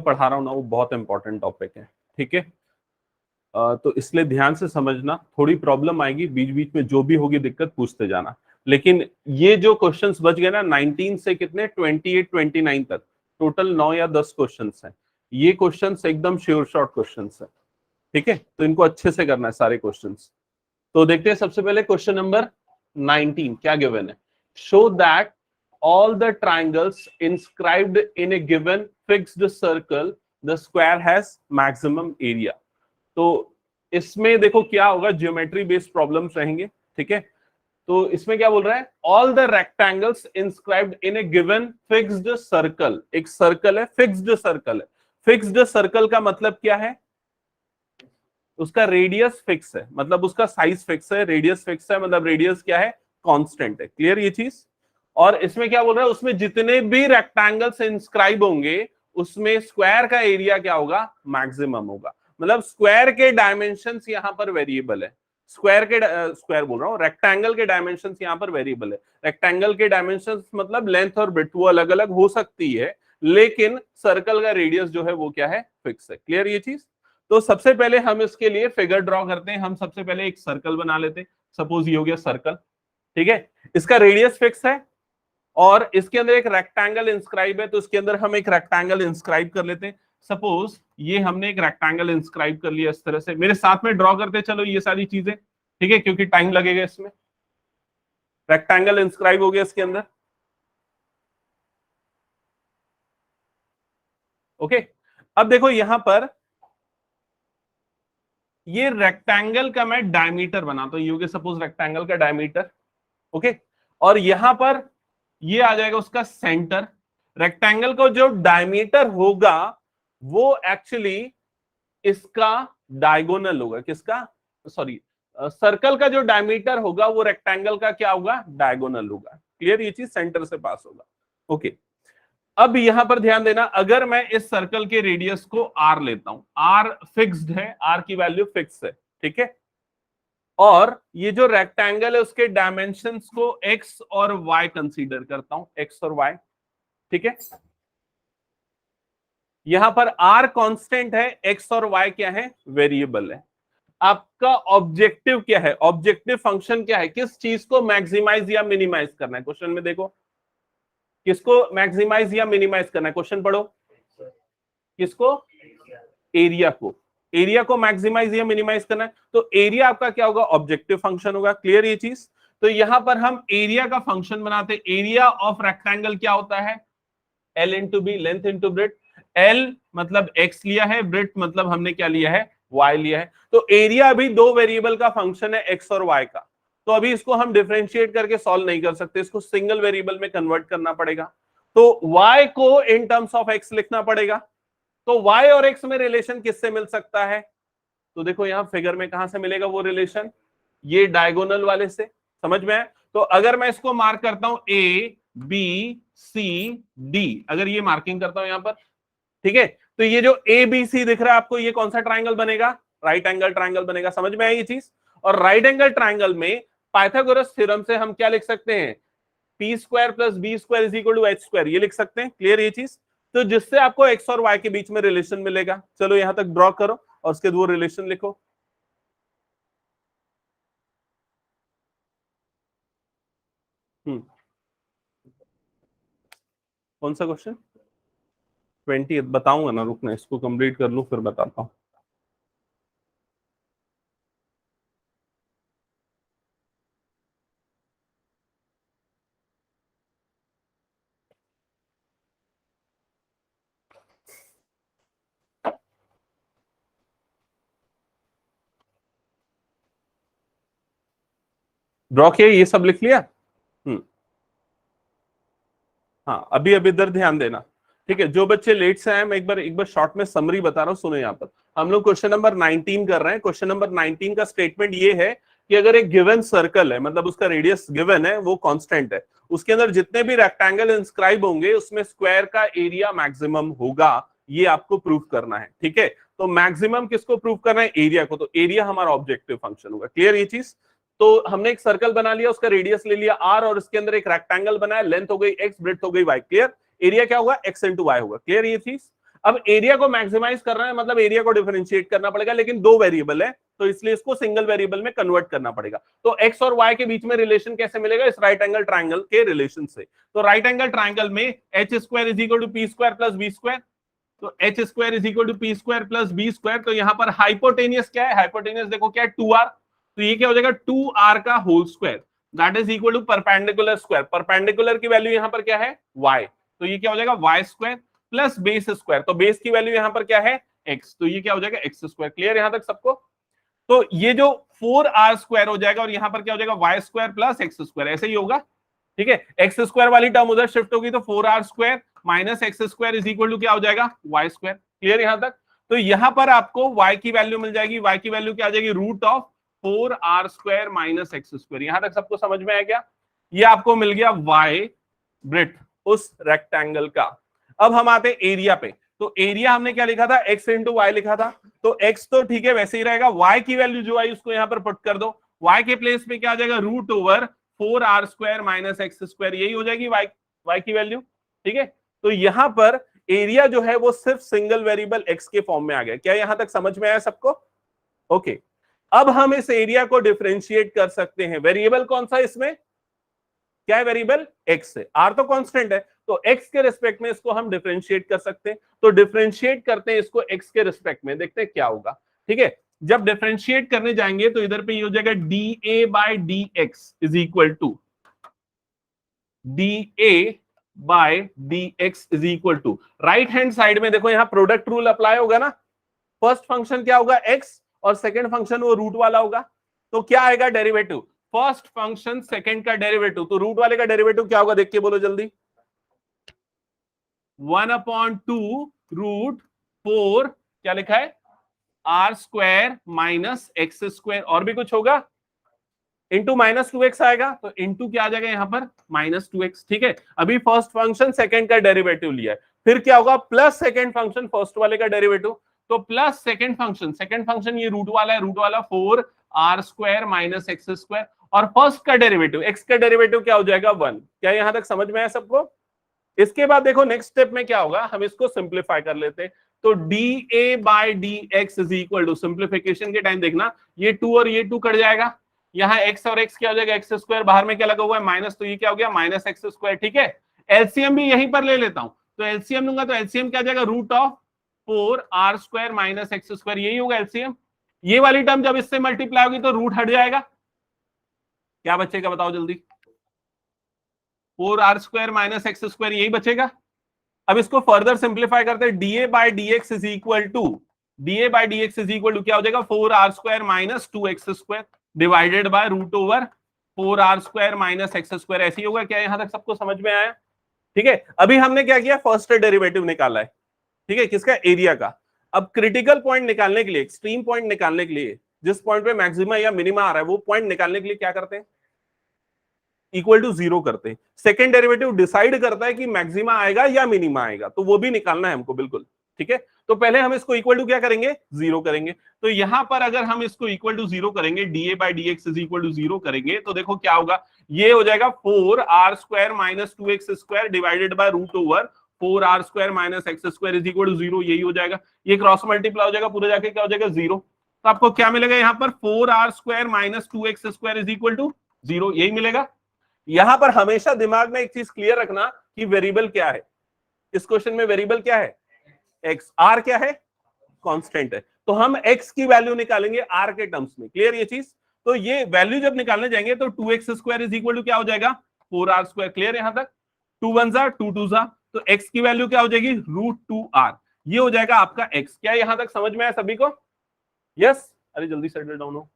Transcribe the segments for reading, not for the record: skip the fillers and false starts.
पढ़ा रहा हूँ ना वो बहुत इंपॉर्टेंट टॉपिक है, ठीक है। तो इसलिए ध्यान से समझना, थोड़ी प्रॉब्लम आएगी बीच बीच में, जो भी होगी दिक्कत पूछते जाना। लेकिन ये जो क्वेश्चंस बच गए ना 19 से कितने 28 29 तक, टोटल 9 या 10 क्वेश्चंस हैं। ये क्वेश्चंस एकदम श्योर शॉर्ट क्वेश्चंस है, ठीक है। तो इनको अच्छे से करना है सारे क्वेश्चंस। तो देखते हैं सबसे पहले क्वेश्चन नंबर 19 क्या गिवन है। Show that all the triangles inscribed in a given fixed circle the square has maximum area। तो इसमें देखो क्या होगा, ज्योमेट्री बेस्ड प्रॉब्लम्स रहेंगे, ठीक है। तो इसमें क्या बोल रहा है, all the rectangles inscribed in A given fixed circle. एक सर्कल है, फिक्स्ड सर्कल है। फिक्स्ड सर्कल का मतलब क्या है, उसका रेडियस फिक्स है, मतलब उसका साइज फिक्स है, रेडियस फिक्स है, मतलब रेडियस क्या है, कांस्टेंट है। क्लियर ये चीज। और इसमें क्या बोल रहा है, उसमें जितने भी रेक्टेंगल्स इंस्क्राइब होंगे उसमें स्क्वायर का एरिया क्या होगा, मैक्सिमम होगा। मतलब स्क्वायर के डायमेंशंस यहां पर वेरिएबल है। स्क्वायर बोल रहा हूं, रेक्टेंगल के डायमेंशंस यहां पर वेरिएबल है। रेक्टेंगल के डायमेंशंस मतलब लेंथ और ब्रेड्थ वो अलग अलग हो सकती है, लेकिन सर्कल का रेडियस जो है वो क्या है, फिक्स है। क्लियर ये चीज। तो सबसे पहले हम इसके लिए फिगर ड्रॉ करते हैं। हम सबसे पहले एक सर्कल बना लेते हैं। सपोज ये हो गया सर्कल, ठीक है। इसका रेडियस फिक्स है और इसके अंदर एक रेक्टेंगल इंस्क्राइब है, तो इसके अंदर हम एक रेक्टेंगल इंस्क्राइब कर लेते हैं। सपोज ये हमने एक रेक्टेंगल इंस्क्राइब कर लिया इस तरह से। मेरे साथ में ड्रॉ करते चलो ये सारी चीजें, ठीक है, क्योंकि टाइम लगेगा इसमें। रेक्टेंगल इंस्क्राइब हो गया इसके अंदर, ओके। अब देखो यहां पर ये रेक्टेंगल का मैं डायमीटर बनाता हूं, ये सपोज रेक्टेंगल का डायमीटर, ओके। और यहां पर ये आ जाएगा उसका सेंटर। रेक्टेंगल का जो डायमीटर होगा वो एक्चुअली इसका डायगोनल होगा। किसका, सॉरी, सर्कल का जो डायमीटर होगा वो रेक्टेंगल का क्या होगा, डायगोनल होगा। क्लियर ये चीज, सेंटर से पास होगा, ओके। अब यहां पर ध्यान देना, अगर मैं इस सर्कल के रेडियस को आर लेता हूं, आर फिक्स्ड है, आर की वैल्यू फिक्स है, ठीक है। और ये जो रेक्टेंगल है उसके डायमेंशंस को एक्स और वाई कंसीडर करता हूं, एक्स और वाई, ठीक है। यहां पर आर कांस्टेंट है, एक्स और वाई क्या है, वेरिएबल है। आपका ऑब्जेक्टिव क्या है, ऑब्जेक्टिव फंक्शन क्या है, किस चीज को मैक्सिमाइज या मिनिमाइज करना है। क्वेश्चन में देखो किसको मैक्सिमाइज या मिनिमाइज करना है, क्वेश्चन पढ़ो। किसको, एरिया को। एरिया को मैक्सिमाइज या मिनिमाइज करना है, तो एरिया आपका क्या होगा, ऑब्जेक्टिव फंक्शन होगा। क्लियर ये चीज। तो यहां पर हम एरिया का फंक्शन बनाते हैं। एरिया ऑफ रेक्टेंगल क्या होता है, L into B, length into breadth. L मतलब एक्स लिया है, ब्रेड्थ मतलब हमने क्या लिया है, वाई लिया है। तो एरिया अभी दो वेरिएबल का फंक्शन है, एक्स और वाई का। तो अभी इसको हम डिफरेंशिएट करके सॉल्व नहीं कर सकते, इसको सिंगल वेरिएबल में कन्वर्ट करना पड़ेगा। तो y को इन टर्म्स ऑफ x लिखना पड़ेगा। तो y और x में रिलेशन किससे मिल सकता है, तो देखो यहां फिगर में कहां से मिलेगा वो रिलेशन, ये डायगोनल वाले से। समझ में आया। तो अगर मैं इसको मार्क करता हूं ए बी सी डी, अगर ये मार्किंग करता हूं यहां पर, ठीक है, तो ये जो ए बी सी दिख रहा है आपको, ये कौन सा ट्राइंगल बनेगा, राइट एंगल ट्राइंगल बनेगा। समझ में आई ये चीज। और राइट एंगल ट्राइंगल में पाइथागोरस थ्योरम से हम क्या लिख सकते हैं, P square plus B square is equal to H square, ये लिख सकते हैं। क्लियर ये चीज। तो जिससे आपको एक्स और वाई के बीच में रिलेशन मिलेगा। चलो यहां तक ड्रॉ करो और उसके वो रिलेशन लिखो। कौन सा क्वेश्चन, 20 बताऊंगा ना, रुकना इसको कंप्लीट कर लूं फिर बताता हूं। ड्रॉ किया, ये सब लिख लिया। हाँ, अभी अभी इधर ध्यान देना, ठीक है। जो बच्चे लेट से आए, मैं एक बार शॉर्ट में समरी बता रहा हूँ, सुनो। यहाँ पर हम लोग क्वेश्चन नंबर 19 कर रहे हैं। क्वेश्चन नंबर 19 का स्टेटमेंट ये है कि अगर एक गिवन सर्कल है, मतलब उसका रेडियस गिवन है, वो कांस्टेंट है, उसके अंदर जितने भी रेक्टेंगल इंस्क्राइब होंगे उसमें स्क्वायर का एरिया मैक्सिमम होगा, ये आपको प्रूफ करना है, ठीक है। तो मैक्सिमम किसको प्रूफ करना है, एरिया को। तो एरिया हमारा ऑब्जेक्टिव फंक्शन होगा। क्लियर ये चीज। तो हमने एक सर्कल बना लिया, उसका रेडियस ले लिया आर, और इसके अंदर एक रेक्टेंगल बनाया, लेंथ हो गई एक्स, ब्रेड्थ हो गई वाई। क्लियर। एरिया क्या होगा, एक्स इंटू वाई होगा। क्लियर ये चीज। अब एरिया को मैक्सिमाइज करना है, मतलब एरिया को डिफरेंशिएट करना पड़ेगा, लेकिन दो वेरिएबल है तो इसलिए इसको सिंगल वेरिएबल में कन्वर्ट करना पड़ेगा। तो एक्स और वाई के बीच में रिलेशन कैसे मिलेगा? इस राइट एंगल ट्राइंगल के रिलेशन से। तो राइट एंगल ट्राइंगल में H square is equal to P square plus B square, तो H square is equal to P square plus B square. तो यहां पर हाइपोटेनियस क्या है? हाइपोटेनियस देखो क्या है? 2r। तो ये क्या हो जाएगा? 2r का whole square that is equal to perpendicular square. Perpendicular की वैल्यू यहां पर क्या है? y। तो ये क्या हो जाएगा? y square plus base square. तो बेस की वैल्यू यहां पर क्या है? x। तो ये क्या हो जाएगा? x square. क्लियर यहां तक सबको? तो ये जो 4r स्क्वायर हो जाएगा और यहां पर क्या हो जाएगा? y square plus x square. ऐसे ही होगा, ठीक है। एक्स स्क्वायर वाली टर्म उधर शिफ्ट होगी तो 4r square minus X square is equal to क्या हो जाएगा? y square. क्लियर यहां तक? तो यहां पर आपको y की वैल्यू मिल जाएगी। y की वैल्यू क्या आ जाएगी? Root of 4r square minus X square. यहां तक सबको समझ में आया क्या? ये आपको मिल गया y ब्रेथ उस रेक्टेंगल का। अब हम आते हैं एरिया पे। तो एरिया हमने क्या लिखा था? x इंटू वाई लिखा था। तो x तो ठीक है वैसे ही रहेगा, y की वैल्यू जो आई उसको यहां पर पुट कर दो। y के प्लेस पे क्या आ जाएगा? Root over 4r square minus X square, यही हो जाएगी y की वैल्यू, ठीक है। तो यहां पर एरिया जो है वो सिर्फ सिंगल वेरिएबल x के फॉर्म में आ गया। क्या यहां तक समझ में आया सबको? ओके। अब हम इस एरिया को डिफरेंशिएट कर सकते हैं। वेरिएबल कौन सा इसमें? क्या है? वेरिएबल x है, r तो कांस्टेंट है, तो x के रिस्पेक्ट में इसको हम डिफरेंशिएट कर सकते हैं। तो डिफरेंशिएट करते हैं इसको x के रिस्पेक्ट में, देखते हैं क्या होगा, ठीक है। जब डिफरेंशिएट करने जाएंगे तो इधर पे ये हो जाएगा dA by dx is equal to dA by dx is equal to, right hand side में देखो यहां प्रोडक्ट रूल अप्लाई होगा ना। फर्स्ट फंक्शन क्या होगा? x और सेकंड फंक्शन वो रूट वाला होगा। तो क्या आएगा? डेरिवेटिव। फर्स्ट फंक्शन सेकंड का डेरिवेटिव, तो रूट वाले का डेरिवेटिव क्या होगा? देख के बोलो जल्दी। 1/2 रूट 4 क्या लिखा है? r square minus X square, और भी कुछ होगा? इंटू माइनस 2x आएगा, तो इंटू क्या आ जाएगा यहां पर? माइनस 2x, ठीक है। अभी फर्स्ट फंक्शन सेकंड का डेरिवेटिव लिया है, फिर क्या होगा? प्लस सेकंड फंक्शन फर्स्ट वाले का डेरिवेटिव, तो प्लस सेकंड फंक्शन ये रूट वाला है, रूट वाला 4r square minus X square, और फर्स्ट का डेरिवेटिव x का डेरिवेटिव क्या हो जाएगा? 1। क्या यहां तक समझ में आया सबको? इसके बाद देखो नेक्स्ट स्टेप में क्या होगा, हम इसको सिंप्लीफाई कर लेते हैं। तो dA by dx is equal to, simplification के टाइम देखना ये 2 और ये 2 कट जाएगा, यहाँ x और x क्या हो जाएगा? एक्स स्क्वायर, बाहर में क्या लगा हुआ है? माइनस, तो ये क्या हो गया? माइनस एक्स स्क्वायर, ठीक है। एलसीएम भी यहीं पर ले लेता हूं, तो एलसीएम लूंगा तो एलसीएम क्या आ जाएगा? Root of 4r square minus X square, यही होगा एलसीएम। ये वाली टर्म जब इससे मल्टीप्लाई होगी तो रूट हट जाएगा, क्या बचेगा बताओ जल्दी? 4r square minus X square, यही बचेगा। अब इसको फर्दर सिंप्लीफाई करते हैं, dA by dx is equal to, dA by dx is equal to क्या हो जाएगा? 4r square minus 2x square divided by root over 4r square minus X square, ऐसे ही होगा। क्या यहां तक सबको समझ में आया? ठीक है। अभी हमने क्या किया? फर्स्ट डेरिवेटिव निकाला है, ठीक है, किसका? एरिया का। अब क्रिटिकल पॉइंट निकालने के लिए, एक्सट्रीम पॉइंट निकालने के लिए, जिस पॉइंट पे मैक्सिमा या मिनिमा आ रहा है, वो पॉइंट निकालने के लिए क्या करते हैं? इक्वल टू 0 करते हैं। सेकंड डेरिवेटिव डिसाइड करता है कि मैक्सिमा आएगा या मिनिमा आएगा, तो वो भी निकालना है हमको, बिल्कुल, ठीक है। तो पहले हम इसको इक्वल टू क्या करेंगे? 0 करेंगे। तो यहां पर अगर हम इसको इक्वल टू 0 करेंगे, dA by dx is equal to 0 करेंगे, तो देखो क्या होगा? ये हो जाएगा 4r square minus 2x square divided by root over 4r square minus X square is equal to 0, यही हो जाएगा। ये क्रॉस मल्टीप्लाई हो जाएगा, पूरा जाके क्या हो जाएगा? 0। तो आपको क्या मिलेगा यहां पर? 4r square minus 2x square is equal to 0, यही मिलेगा। यहां पर हमेशा दिमाग में एक चीज क्लियर रखना कि वेरिएबल क्या है। इस क्वेश्चन में वेरिएबल क्या है? x। r क्या है? कांस्टेंट है। तो हम x की वैल्यू निकालेंगे r के टर्म्स में, क्लियर ये चीज? तो ये वैल्यू जब निकालने जाएंगे तो 2x square is equal to क्या हो जाएगा? 4r स्क्वायर, क्लियर यहां तक? 2 1 जा 2 2 जा, तो x की वैल्यू क्या हो जाएगी? रूट 2r, ये हो जाएगा आपका x। क्या यहां तक समझ में आया सभी को? यस? अरे जल्दी सेटल डाउन हो।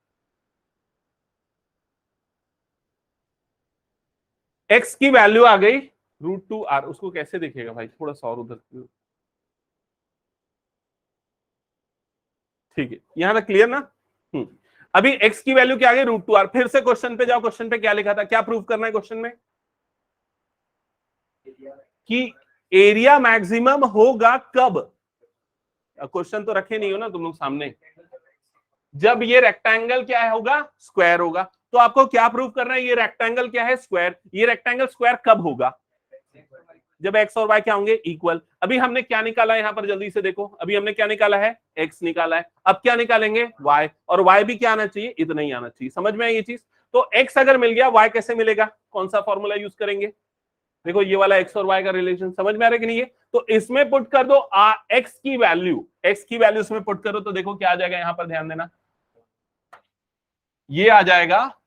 x की वैल्यू आ गई रूट 2r, उसको कैसे दिखेगा भाई? थोड़ा सा और उधर, ठीक है, यहां तक क्लियर ना? अभी x की वैल्यू क्या आ गई? Root 2r। फिर से क्वेश्चन पे जाओ, क्वेश्चन पे क्या लिखा था? क्या प्रूव करना है क्वेश्चन में? कि एरिया मैक्सिमम होगा कब? क्वेश्चन तो रखे नहीं हो ना तुम लोग सामने। जब ये रेक्टेंगल क्या होगा? स्क्वायर होगा। तो आपको क्या प्रूव करना है? ये रेक्टेंगल क्या है? स्क्वायर। ये रेक्टेंगल स्क्वायर कब होगा? जब x और y क्या होंगे, इक्वल। अभी हमने क्या निकाला यहाँ पर, जल्दी से देखो, अभी हमने क्या निकाला है, x निकाला है। अब क्या निकालेंगे, y, और y भी क्या आना चाहिए, इतना ही आना चाहिए। समझ में आई ये चीज? तो x अगर मिल गया, y कैसे मिलेगा, कौन सा फॉर्मूला यूज करेंगे? देखो ये वाला x और y का रिलेशन समझ में आ रहा है कि नहीं है? तो इसमें पुट कर दो x की वैल्यू इसमें पुट करो, तो देखो क्या आ जाएगा, यहां पर ध्यान देना, ये आ जाएगा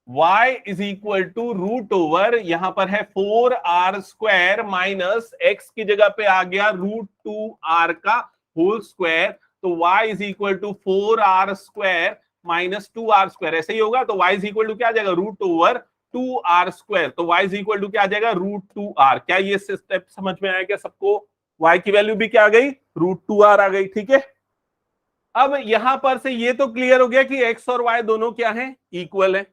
y is equal to root over, यहां पर है 4r² माइनस x की जगह पे आ गया √2r का होल स्क्वायर, तो y is equal to 4r² minus 2r², ऐसे ही होगा। तो y इज इक्वल टू क्या आ जाएगा, √2r², तो y इज इक्वल टू क्या आ जाएगा, √2r। क्या ये स्टेप समझ में आया क्या सबको? y की वैल्यू भी क्या आ गई, √2r आ गई, ठीक है। अब यहां पर से ये तो क्लियर हो गया कि x और y दोनों क्या है, इक्वल है,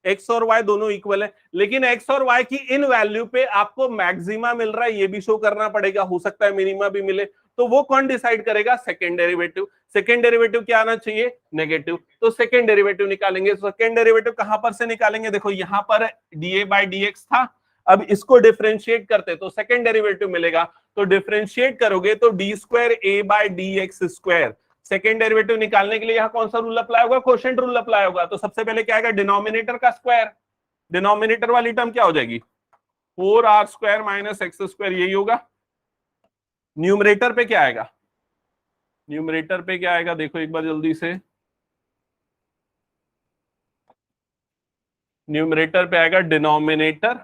x और y दोनों इक्वल है, लेकिन x और y की इन वैल्यू पे आपको मैक्सिमा मिल रहा है, ये भी शो करना पड़ेगा, हो सकता है मिनिमा भी मिले, तो वो कौन डिसाइड करेगा, सेकंड डेरिवेटिव। सेकंड डेरिवेटिव क्या आना चाहिए, नेगेटिव, तो सेकंड डेरिवेटिव निकालेंगे। सेकंड डेरिवेटिव कहां पर से निकालेंगे, देखो यहां पर dA/dx था, अब इसको डिफरेंशिएट करते तो सेकंड डेरिवेटिव मिलेगा, तो डिफरेंशिएट करोगे तो d²A/dx²। सेकेंड डेरिवेटिव निकालने के लिए यहां कौन सा रूल अप्लाई होगा, क्वोशिएंट रूल अप्लाई होगा। तो सबसे पहले क्या आएगा, डिनोमिनेटर का स्क्वायर, डिनोमिनेटर वाली टर्म क्या हो जाएगी, 4r² माइनस x², यही होगा। न्यूमरेटर पे क्या आएगा, न्यूमरेटर पे क्या आएगा, देखो एक बार जल्दी से, न्यूमरेटर पे आएगा डिनोमिनेटर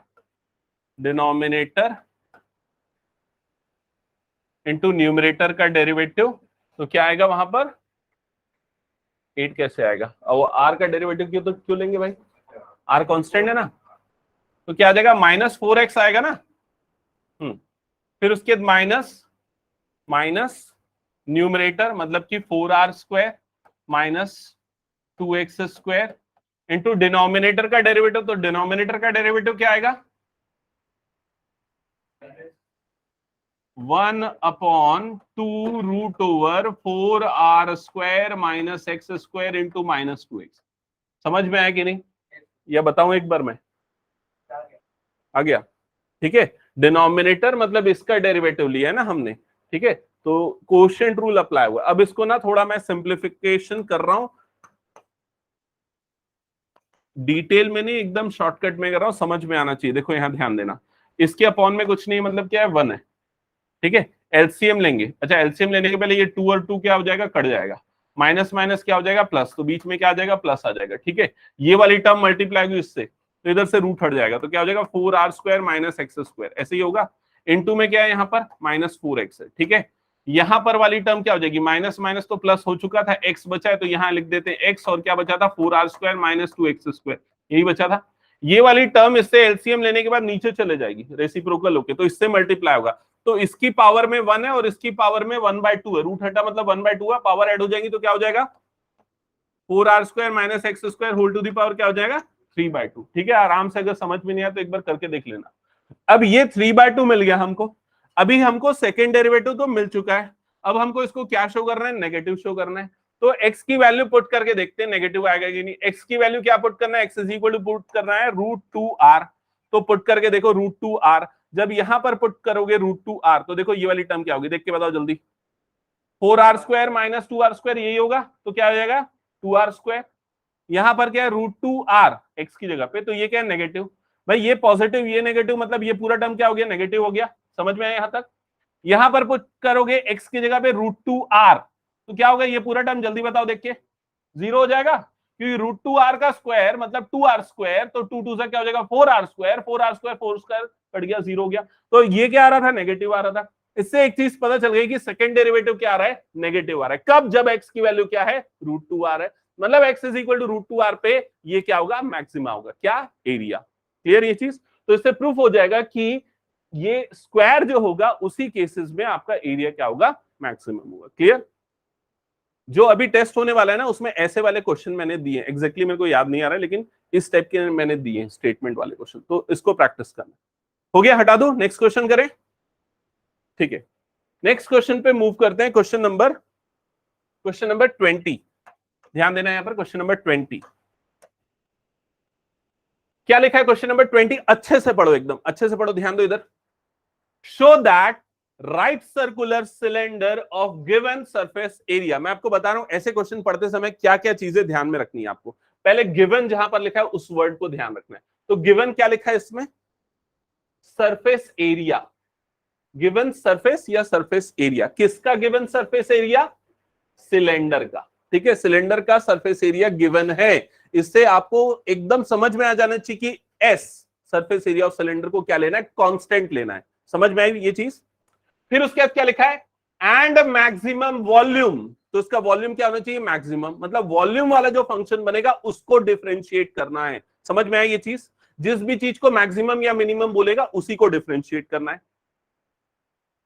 इंटू न्यूमरेटर का डेरिवेटिव, तो क्या आएगा वहां पर, 8 कैसे आएगा, और r का डेरिवेटिव क्यों, तो क्यों लेंगे भाई, r कांस्टेंट है ना, तो क्या आ जाएगा, -4x आएगा ना। फिर उसके बाद माइनस न्यूमरेटर मतलब कि 4r² minus 2x² into denominator का डेरिवेटिव, तो डिनोमिनेटर का डेरिवेटिव क्या आएगा, 1/2 root over 4r² minus x² into -2x। समझ में आया कि नहीं, या बताऊं एक बार मैं, आ गया, ठीक है। डिनोमिनेटर मतलब इसका डेरिवेटिव लिया है ना हमने, ठीक है, तो क्वोशिएंट रूल अप्लाई हुआ। अब इसको ना थोड़ा मैं सिंप्लीफिकेशन कर रहा हूं, डिटेल में नहीं, एकदम शॉर्टकट में कर रहा हूं, समझ में आना चाहिए। देखो यहां ध्यान देना, इसके अपॉन में कुछ नहीं, मतलब क्या है, 1 है, ठीक है। एलसीएम लेंगे, अच्छा एलसीएम लेने के पहले ये 2 और 2 क्या हो जाएगा, कट जाएगा, माइनस माइनस क्या हो जाएगा, प्लस, तो बीच में क्या आ जाएगा, प्लस आ जाएगा, ठीक है। ये वाली टर्म मल्टीप्लाई हुई इससे, तो इधर से रूट हट जाएगा, तो क्या हो जाएगा, 4r² माइनस x², ऐसे ही होगा। इनटू में क्या है यहाँ पर, -4x है, ठीक है। यहाँ पर वाली टर्म क्या हो जाएगी, माइनस माइनस तो प्लस हो चुका था, x बचा है तो यहाँ लिख देते हैं x, और क्या बचा था, 4r² माइनस 2x², यही बचा था। ये वाली टर्म इससे एलसीएम लेने के बाद नीचे चले जाएगी रेसिप्रोकल होके, तो इससे मल्टीप्लाई होगा, तो इसकी पावर में 1 है और इसकी पावर में 1/2 है, रूट हटा मतलब 1/2 है, पावर ऐड हो जाएगी तो क्या हो जाएगा, 4r² minus x² whole to the power क्या हो जाएगा, 3/2, ठीक है। आराम से, अगर समझ में नहीं आया तो एक बार करके देख लेना। अब ये 3/2 मिल गया हमको, अभी हमको सेकेंड डेरिवेटिव तो मिल चुका है, अब हमको इसको क्या शो करना है, नेगेटिव शो करना है। तो x की वैल्यू पुट करके देखते हैं नेगेटिव आएगा कि नहीं। x की वैल्यू क्या पुट करना है, x is equal to put करना है √2r, तो पुट करके देखो √2r, जब यहां पर पुट करोगे √2r, तो देखो ये वाली टर्म क्या होगी, देख के बताओ जल्दी, 4r² माइनस 2r², यही होगा, तो क्या हो जाएगा 2r²। यहां पर क्या है, √2r x की जगह पे, तो ये क्या है, नेगेटिव। भाई ये पॉजिटिव ये नेगेटिव, मतलब ये पूरा टर्म क्या हो गया, नेगेटिव हो गया। समझ में आया यहां तक। यहां पर पुट करोगे x की जगह पे √2r, तो क्या होगा, ये पूरा टर्म जल्दी बताओ देख के, 0 हो जाएगा, क्योंकि √2r का स्क्वायर मतलब 2r², तो 2 से क्या हो जाएगा, 4r², 4r² कट गया, 0 हो गया। तो ये क्या आ रहा था, नेगेटिव आ रहा था। इससे एक चीज पता चल गई कि सेकंड डेरिवेटिव क्या आ रहा है, नेगेटिव आ रहा है। कब, जब x की वैल्यू क्या है, √2r है, मतलब x is equal to √2r पे ये क्या होगा, मैक्सिमा होगा, क्या, एरिया। क्लियर ये चीज, तो इससे प्रूफ हो जाएगा कि ये स्क्वायर जो होगा उसी केसेस में आपका एरिया क्या होगा, मैक्सिमम होगा। क्लियर। जो अभी टेस्ट होने वाला है ना, उसमें ऐसे वाले क्वेश्चन मैंने दिए, एग्जैक्टली मेरे को याद नहीं आ रहा है, लेकिन इस टाइप के मैंने दिए स्टेटमेंट वाले क्वेश्चन, तो इसको प्रैक्टिस करना। हो गया, हटा दो, नेक्स्ट क्वेश्चन करें, ठीक है। नेक्स्ट क्वेश्चन पे मूव करते हैं, क्वेश्चन नंबर 20। ध्यान देना यहां पर, क्वेश्चन नंबर 20 क्या लिखा है, क्वेश्चन नंबर 20 अच्छे से पढ़ो, एकदम अच्छे से पढ़ो, ध्यान दो इधर। Show that right circular cylinder of given surface area. मैं आपको बता रहा हूं ऐसे क्वेश्चन पढ़ते समय क्या क्या चीजें ध्यान में रखनी है आपको। पहले गिवन जहां पर लिखा है उस वर्ड को ध्यान रखना है। तो गिवन क्या लिखा है इसमें? Surface area. गिवन सरफेस या सरफेस एरिया, किसका गिवन सरफेस एरिया? सिलेंडर का। ठीक है, सिलेंडर का सरफेस एरिया गिवन है। इससे आपको एकदम समझ में आ जाना चाहिए कि S surface area of cylinder को क्या लेना है? कांस्टेंट लेना है। समझ में आई ये चीज? फिर उसके बाद क्या लिखा है? And maximum volume. तो इसका वॉल्यूम क्या होना चाहिए? मैक्सिमम। मतलब वॉल्यूम वाला जो फंक्शन बनेगा उसको डिफरेंशिएट करना है। समझ में आई ये चीज? जिस भी चीज को मैक्सिमम या मिनिमम बोलेगा उसी को डिफरेंशिएट करना है।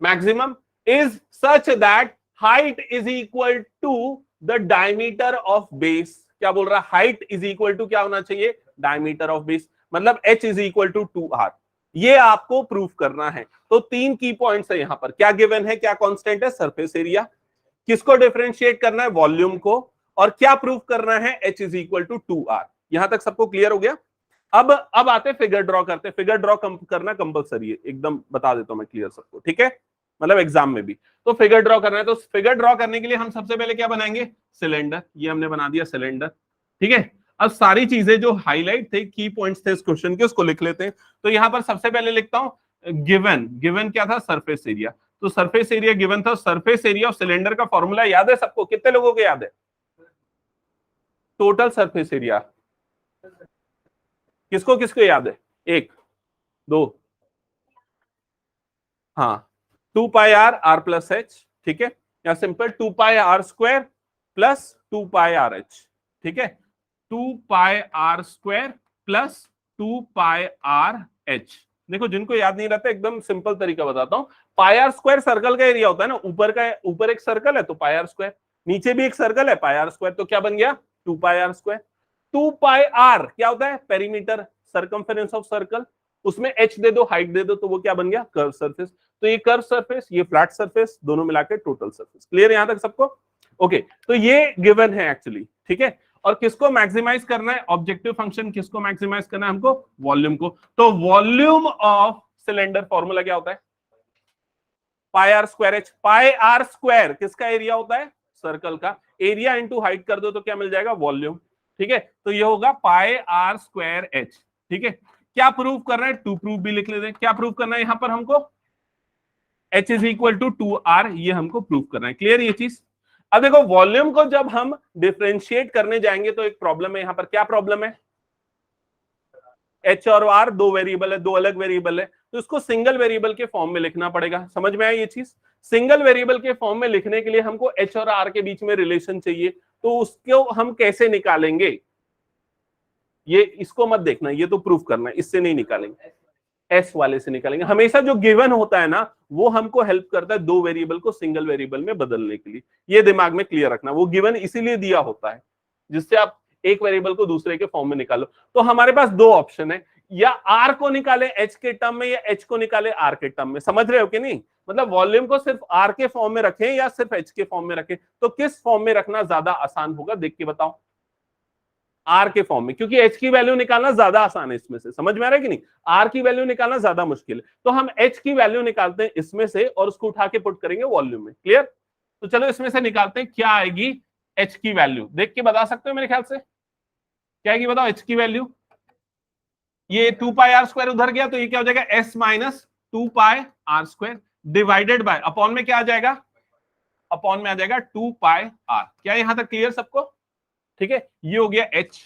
Maximum is such that height is equal to the diameter of base. क्या बोल रहा है? हाइट इज इक्वल टू क्या होना चाहिए? Diameter of base. मतलब h is equal to 2r। ये आपको प्रूफ करना है। तो 3 की पॉइंट्स है यहां पर। क्या गिवन है, क्या कांस्टेंट है? Surface area. किसको डिफरेंशिएट करना है? वॉल्यूम को। और क्या प्रूफ करना है? h is equal to 2r। यहां तक सबको क्लियर हो गया? अब आते फिगर ड्रॉ करते। फिगर ड्रॉ करना कंपलसरी है, एकदम बता देता हूं मैं क्लियर सबको। ठीक है, मतलब एग्जाम में भी। तो फिगर ड्रॉ करना है, तो फिगर ड्रॉ करने के लिए हम सबसे पहले क्या बनाएंगे? सिलेंडर। ये हमने बना दिया सिलेंडर। ठीक है, अब सारी चीजें जो हाईलाइट थे, की पॉइंट्स थे इस क्वेश्चन के, उसको लिख लेते हैं। तो यहां पर सबसे पहले लिखता हूं गिवन। गिवन क्या था? Surface area. तो सरफेस एरिया गिवन था। सरफेस एरिया ऑफ सिलेंडर का फॉर्मूला याद है सबको? कितने लोगों को याद है? Total surface area. किसको किसको याद है? 1 2, हाँ, 2πr r+h। ठीक है, या सिंपल 2πr² प्लस 2πrh। ठीक है, 2πr² प्लस 2πrh। देखो, जिनको याद नहीं रहता एकदम सिंपल तरीका बताता हूं। πr² सर्कल का एरिया होता है ना। ऊपर एक सर्कल है तो πr², नीचे भी एक सर्कल है πr², तो क्या बन गया? 2πr²। 2πr क्या होता है? Perimeter, circumference of circle. उसमें h दे दो, हाइट दे दो, तो वो क्या बन गया? Curve surface. तो ये कर्व सरफेस, ये फ्लैट सरफेस, दोनों मिलाकर टोटल सरफेस। क्लियर यहां तक सबको? ओके, तो ये गिवन है एक्चुअली। ठीक है, और किसको मैक्सिमाइज करना है? ऑब्जेक्टिव फंक्शन किसको मैक्सिमाइज करना है हमको? वॉल्यूम को। तो वॉल्यूम ऑफ सिलेंडर फॉर्मूला क्या होता है? πr²h। πr² किसका एरिया होता है? सर्कल का। एरिया इंटू हाइट कर दो तो क्या मिल जाएगा? वॉल्यूम। ठीक है, तो ये होगा πr²h। ठीक है, क्या प्रूव करना है? टू प्रूफ भी लिख लेते हैं। क्या प्रूव करना है यहां पर हमको? h is equal to 2r, ये हमको प्रूव करना है। क्लियर ये चीज? अब देखो, वॉल्यूम को जब हम डिफरेंशिएट करने जाएंगे तो एक प्रॉब्लम है यहां पर। क्या प्रॉब्लम है? h और r दो वेरिएबल है, दो अलग वेरिएबल है, तो इसको सिंगल वेरिएबल के फॉर्म में लिखना पड़ेगा। समझ में आया ये चीज? सिंगल वेरिएबल के फॉर्म में लिखने के लिए हमको h और r के बीच में रिलेशन चाहिए। तो उसको हम कैसे निकालेंगे? ये इसको मत देखना, ये तो प्रूफ करना है, इससे नहीं निकालेंगे, एस वाले से निकालेंगे। हमेशा जो गिवन होता है ना, वो हमको हेल्प करता है दो वेरिएबल को सिंगल वेरिएबल में बदलने के लिए। ये दिमाग में क्लियर रखना, वो गिवन इसीलिए दिया होता है जिससे आप एक वेरिएबल को दूसरे के फॉर्म में निकालो। तो हमारे पास दो ऑप्शन है, या आर को निकाले एच के टर्म में, या एच को निकाले आर के टर्म में। समझ रहे हो कि नहीं? मतलब वॉल्यूम को सिर्फ आर के फॉर्म में रखें या सिर्फ एच के फॉर्म में रखें, तो किस फॉर्म में रखना ज्यादा आसान होगा? देख के बताओ। आर के फॉर्म में, क्योंकि एच की वैल्यू निकालना ज्यादा आसान है इसमें से। समझ में आ रहा है कि नहीं? आर की वैल्यू निकालना ज्यादा मुश्किल है, तो हम एच की वैल्यू निकालते हैं इसमें से और उसको उठा के पुट करेंगे वॉल्यूम में। क्लियर? तो चलो इसमें से निकालते हैं, क्या आएगी एच की वैल्यू। देख के बता सकते हो मेरे ख्याल से? क्या आएगी बताओ एच की वैल्यू? ये 2πr² उधर गया तो ये क्या हो जाएगा? s minus 2πr² divided by, upon में क्या आ जाएगा? अपॉन में आ जाएगा 2πr। क्या यहां तक क्लियर सबको? ठीक है, ये हो गया h।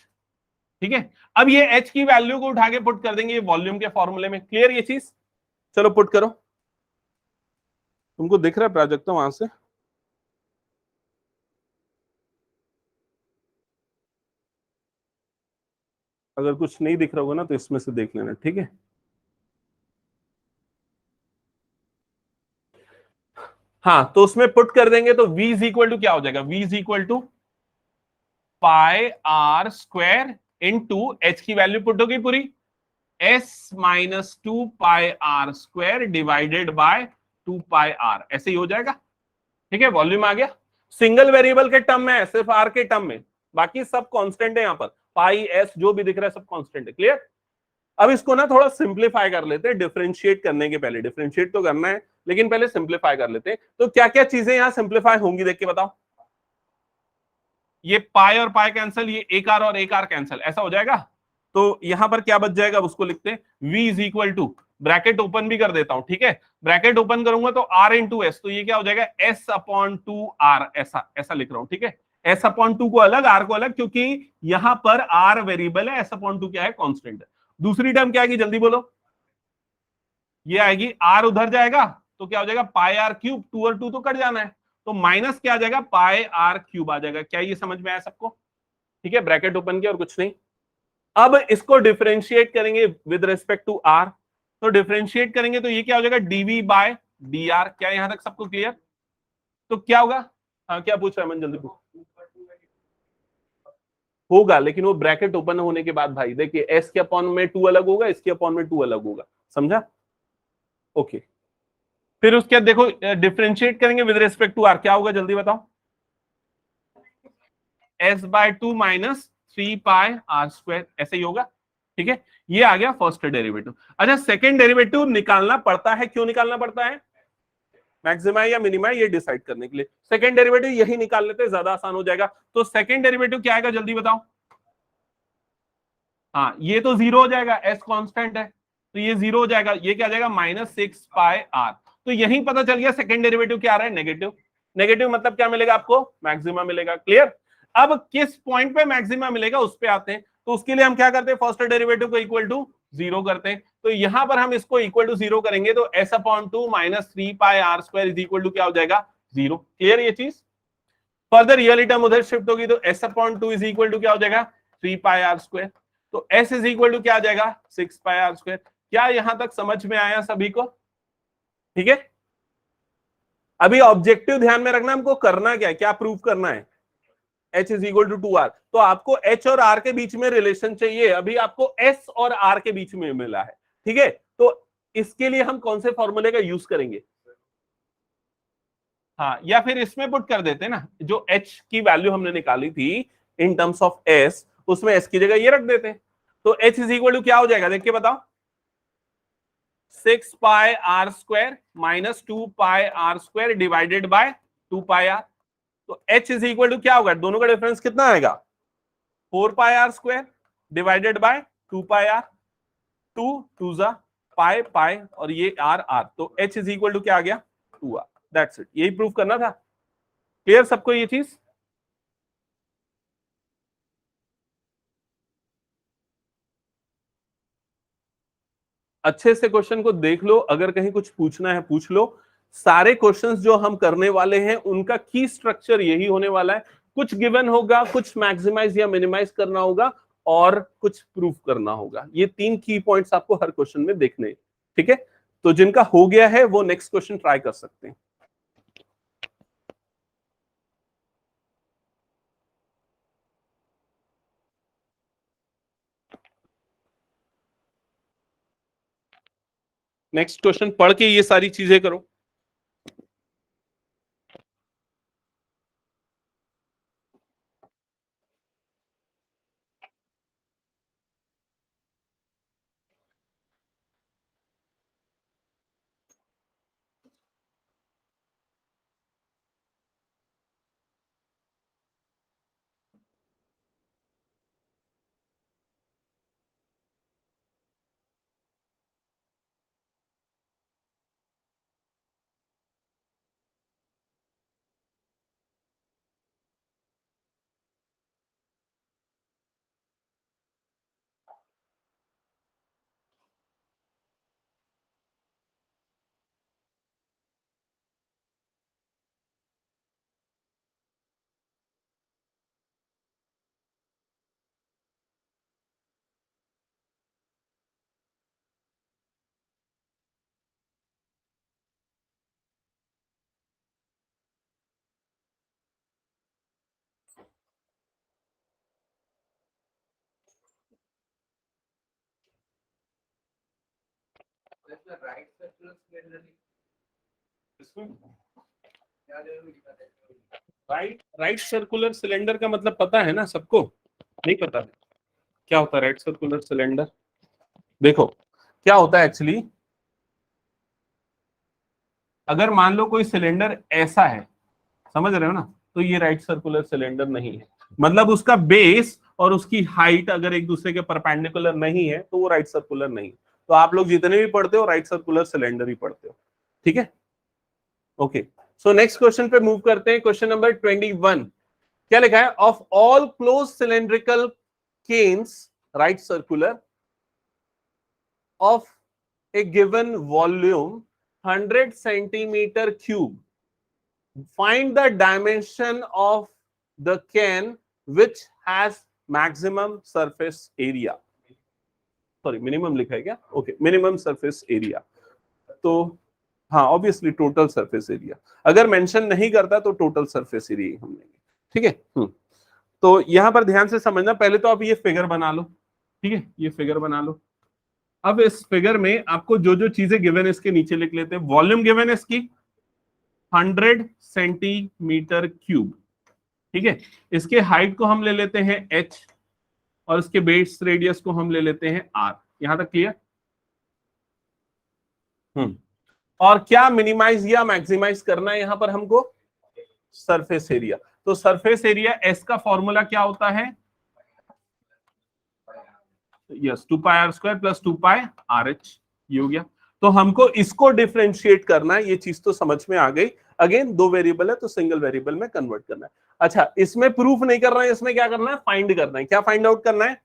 ठीक है, अब ये h की वैल्यू को उठा के पुट कर देंगे वॉल्यूम के फॉर्मूले में। क्लियर ये चीज? चलो पुट करो। तुमको दिख रहा है प्राजक्ता वहां से? अगर कुछ नहीं दिख रहा होगा ना तो इसमें से देख लेना। ठीक है, हाँ, तो उसमें पुट कर देंगे तो v इज इक्वल टू क्या हो जाएगा? v is equal to πr² into h की वैल्यू पुट होगी पूरी, s minus 2πr² divided by 2πr, ऐसे ही हो जाएगा। ठीक है, वॉल्यूम आ गया। सिंगल वेरिएबल के टर्म में है, सिर्फ r के टर्म में, बाकी सब कांस्टेंट है। यहां पर पाई एस जो भी दिख रहा है सब कांस्टेंट है। क्लियर? अब इसको ना थोड़ा सिंप्लीफाई कर लेते हैं डिफरेंशिएट करने के पहले। डिफरेंशिएट तो करना है लेकिन पहले सिंप्लीफाई कर लेते हैं। तो क्या क्या चीजें यहां सिंप्लीफाई होंगी देख के बताओ। ये पाई और पाई कैंसिल, ये एक आर और एक आर कैंसिल, ऐसा हो जाएगा। तो यहां पर क्या बच जाएगा, उसको लिखते हैं v is equal to, bracket open भी कर देता हूं, ठीक है। ब्रैकेट ओपन करूंगा तो r इंटू एस, तो ये क्या हो जाएगा s अपॉन टू आर, ऐसा ऐसा लिख रहा हूं, ठीक है। s अपॉन टू को अलग, r को अलग, क्योंकि यहां पर r वेरिएबल है, s अपॉन टू क्या है, कॉन्स्टेंट है। दूसरी टर्म क्या आएगी, जल्दी बोलो। ये आएगी r उधर जाएगा तो क्या हो जाएगा, पाई आर क्यूब, 2 और 2 तो कट जाना है, तो माइनस क्या आ जाएगा, पाई आर क्यूब आ जाएगा। क्या ये समझ में आया सबको, ठीक है। ब्रैकेट ओपन किया और कुछ नहीं। अब इसको डिफरेंशिएट करेंगे विद रिस्पेक्ट टू आर, तो डिफरेंशिएट करेंगे तो ये क्या हो जाएगा, डीवी बाय डी आर। क्या यहां तक सबको क्लियर। तो क्या होगा, हाँ क्या पूछ रहा है, मैं जल्दी पूछ। होगा लेकिन वो ब्रैकेट ओपन होने के बाद भाई, देखिए एस के अपॉन में 2 अलग होगा, इसके अपॉन में 2 अलग होगा, समझा। ओके, फिर उसके बाद देखो डिफरेंशिएट करेंगे विद रिस्पेक्ट टू आर, क्या होगा जल्दी बताओ। S by two minus 3 pi R square, ऐसे ही होगा, ठीक है। ये आ गया फर्स्ट डेरिवेटिव। अच्छा, सेकंड डेरिवेटिव निकालना पड़ता है, क्यों निकालना पड़ता है, मैक्सिमा या मिनिमा ये डिसाइड करने के लिए। सेकंड डेरिवेटिव यही निकाल लेते हैं, ज्यादा आसान हो जाएगा। तो सेकंड डेरिवेटिव क्या आएगा जल्दी बताओ। हाँ, ये तो जीरो हो जाएगा, एस कांस्टेंट है तो ये जीरो हो जाएगा, ये क्या आ जाएगा, -6 पाई आर। तो यही पता चल गया सेकंड डेरिवेटिव क्या आ रहा है, नेगेटिव। नेगेटिव मतलब क्या मिलेगा आपको, मैक्सिमा मिलेगा, क्लियर। अब किस पॉइंट पे मैक्सिमा मिलेगा उस पे आते हैं, तो उसके लिए हम क्या करते हैं, फर्स्ट डेरिवेटिव को इक्वल टू जीरो करते हैं। तो यहां पर हम इसको इक्वल टू जीरो करेंगे तो S upon two minus 3 pi R square is equal to क्या हो जाएगा, जीरो। क्लियर ये चीज। फर्दर रियल टर्म उधर शिफ्ट होगी तो S upon two is equal to क्या हो जाएगा, 3 पाई आर स्क्वायर। तो s इज इक्वल टू क्या आ जाएगा, 6 पाई आर स्क्वायर। क्या यहां तक समझ में आया सभी को, ठीक है। अभी ऑब्जेक्टिव ध्यान में रखना, हमको करना क्या है, क्या प्रूव करना है, h is equal to 2r। तो आपको h और r के बीच में रिलेशन चाहिए, अभी आपको s और r के बीच में मिला है, ठीक है। तो इसके लिए हम कौन से फॉर्मूले का यूज करेंगे, हाँ, या फिर इसमें पुट कर देते हैं ना, जो h की वैल्यू हमने निकाली थी इन टर्म्स ऑफ s, उसमें s की जगह ये रख देते हैं। तो h इज इक्वल टू क्या हो जाएगा, देख के बताओ, 6 pi R square minus 2 pi R square divided by 2 pi R. तो h इज इक्वल टू क्या होगा, दोनों का डिफरेंस कितना आएगा, 4 pi R square divided by 2 pi R, 2 2 जा पाई पाई और ये आर आर, तो h इज इक्वल टू क्या आ गया, 2r। दैट्स इट, यही प्रूव करना था। क्लियर सबको ये चीज। अच्छे से क्वेश्चन को देख लो, अगर कहीं कुछ पूछना है पूछ लो। सारे क्वेश्चंस जो हम करने वाले हैं उनका की स्ट्रक्चर यही होने वाला है, कुछ गिवन होगा, कुछ मैक्सिमाइज या मिनिमाइज करना होगा और कुछ प्रूफ करना होगा। ये 3 की पॉइंट्स आपको हर क्वेश्चन में देखने हैं, ठीक है। तो जिनका हो गया है वो नेक्स्ट क्वेश्चन ट्राई कर सकते हैं। नेक्स्ट क्वेश्चन पढ़ के ये सारी चीजें करो। राइट सर्कुलर सिलेंडर का मतलब पता है ना सबको, नहीं पता क्या होता है राइट सर्कुलर सिलेंडर। देखो क्या होता है एक्चुअली, अगर मान लो कोई सिलेंडर ऐसा है, समझ रहे हो ना, तो ये राइट सर्कुलर सिलेंडर नहीं है। मतलब उसका बेस और उसकी हाइट अगर एक दूसरे के परपेंडिकुलर नहीं है तो वो राइट सर्कुलर नहीं। तो आप लोग जितने भी पढ़ते हो राइट सर्कुलर सिलेंडर ही पढ़ते हो, ठीक है। ओके, सो नेक्स्ट क्वेश्चन पे मूव करते हैं। क्वेश्चन नंबर 21, क्या लिखा है? Of all close cylindrical cans right circular of a given volume 100 centimetre cube, find the dimension of the can which has maximum surface area। Sorry, minimum लिखा है क्या? Okay, minimum surface area. तो हाँ, obviously total surface area, अगर mention नहीं करता तो total surface area हम लेंगे, ठीक है। तो यहां पर ध्यान से समझना, पहले तो आप ये फिगर बना लो, ठीक है, ये फिगर बना लो। अब इस फिगर में आपको जो जो चीजें गिवन है इसके नीचे लिख लेते हैं। वॉल्यूम गिवन है इसकी 100 सेंटीमीटर क्यूब, ठीक है। इसके हाइट को हम ले लेते हैं h, और इसके बेस रेडियस को हम ले लेते हैं r। यहां तक क्लियर? और क्या मिनिमाइज या मैक्सिमाइज करना है यहां पर हमको? Surface area. तो सरफेस एरिया एस का फॉर्मूला क्या होता है? यस, 2πr² प्लस 2πrh, ये हो गया। तो हमको इसको डिफरेंशिएट करना है, ये चीज तो समझ में आ गई। अगेन दो वेरिएबल है तो सिंगल वेरिएबल में कन्वर्ट करना है। अच्छा, इसमें प्रूफ नहीं करना है, इसमें क्या करना है? फाइंड करना है। क्या फाइंड आउट करना है?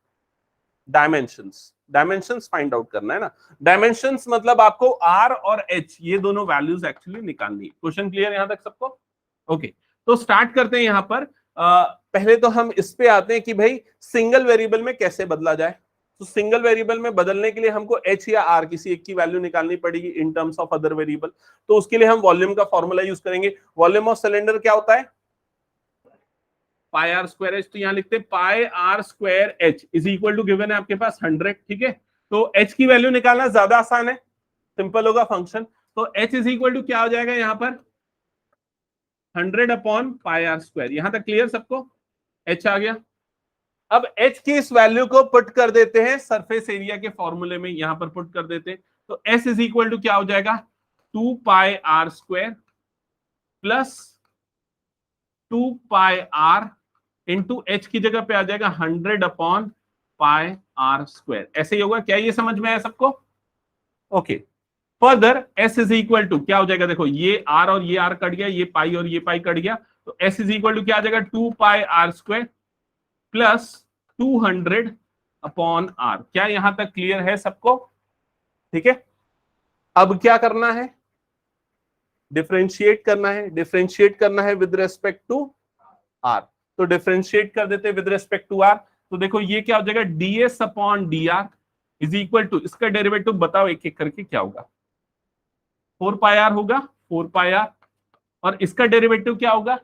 डायमेंशंस। डायमेंशंस फाइंड आउट करना है ना। डायमेंशंस मतलब आपको आर और एच ये दोनों वैल्यूज एक्चुअली निकालनी है। क्वेश्चन क्लियर यहां तक सबको? ओके, तो स्टार्ट करते हैं यहां पर। पहले तो हम इस पे आते हैं कि भाई सिंगल वेरिएबल में कैसे बदला जाए। तो सिंगल वेरिएबल में बदलने के लिए हमको एच या आर किसी एक की वैल्यू निकालनी पड़ेगी in terms of other variable. तो उसके लिए हम वॉल्यूम का फॉर्मूला यूज करेंगे। वॉल्यूम ऑफ सिलेंडर क्या होता है? Pi R square H. तो यहां लिखते हैं pi R square H is equal to, given है आपके पास 100, ठीक है। तो एच की वैल्यू निकालना ज्यादा आसान है, सिंपल होगा फंक्शन। तो एच इज इक्वल टू क्या हो जाएगा यहां पर? 100 अपॉन पाई आर स्क्वायर। यहां तक क्लियर सबको? एच आ गया। अब एच की इस वैल्यू को पुट कर देते हैं सरफेस एरिया के फॉर्मूले में, यहां पर पुट कर देते हैं। तो एस इज इक्वल टू क्या हो जाएगा? 2πr² plus 2πr into H की जगह पे आ जाएगा 100 अपॉन पाई आर स्क्वायर। ऐसे ही होगा क्या? ये समझ में आया सबको? Okay, further S is equal to क्या हो जाएगा? देखो, ये आर और ये आर कट गया, ये पाई और ये पाई कट गया। तो एस इज इक्वल टू क्या आ जाएगा? 2πr² plus 200 upon are. क्या यहां तक क्लियर है सबको? ठीक है, अब क्या करना है? डिफरेंशिएट करना है। डिफरेंशिएट करना है विद रेस्पेक्ट टू आर। तो डिफरेंशिएट कर देते हैं विद रेस्पेक्ट टू आर। तो देखो ये क्या हो जाएगा? ds upon D R is equal to, इसका डेरिवेटिव बताओ एक एक करके क्या होगा? 4πr होगा, 4πr। और इसका डेरिवेटिव क्या होगा?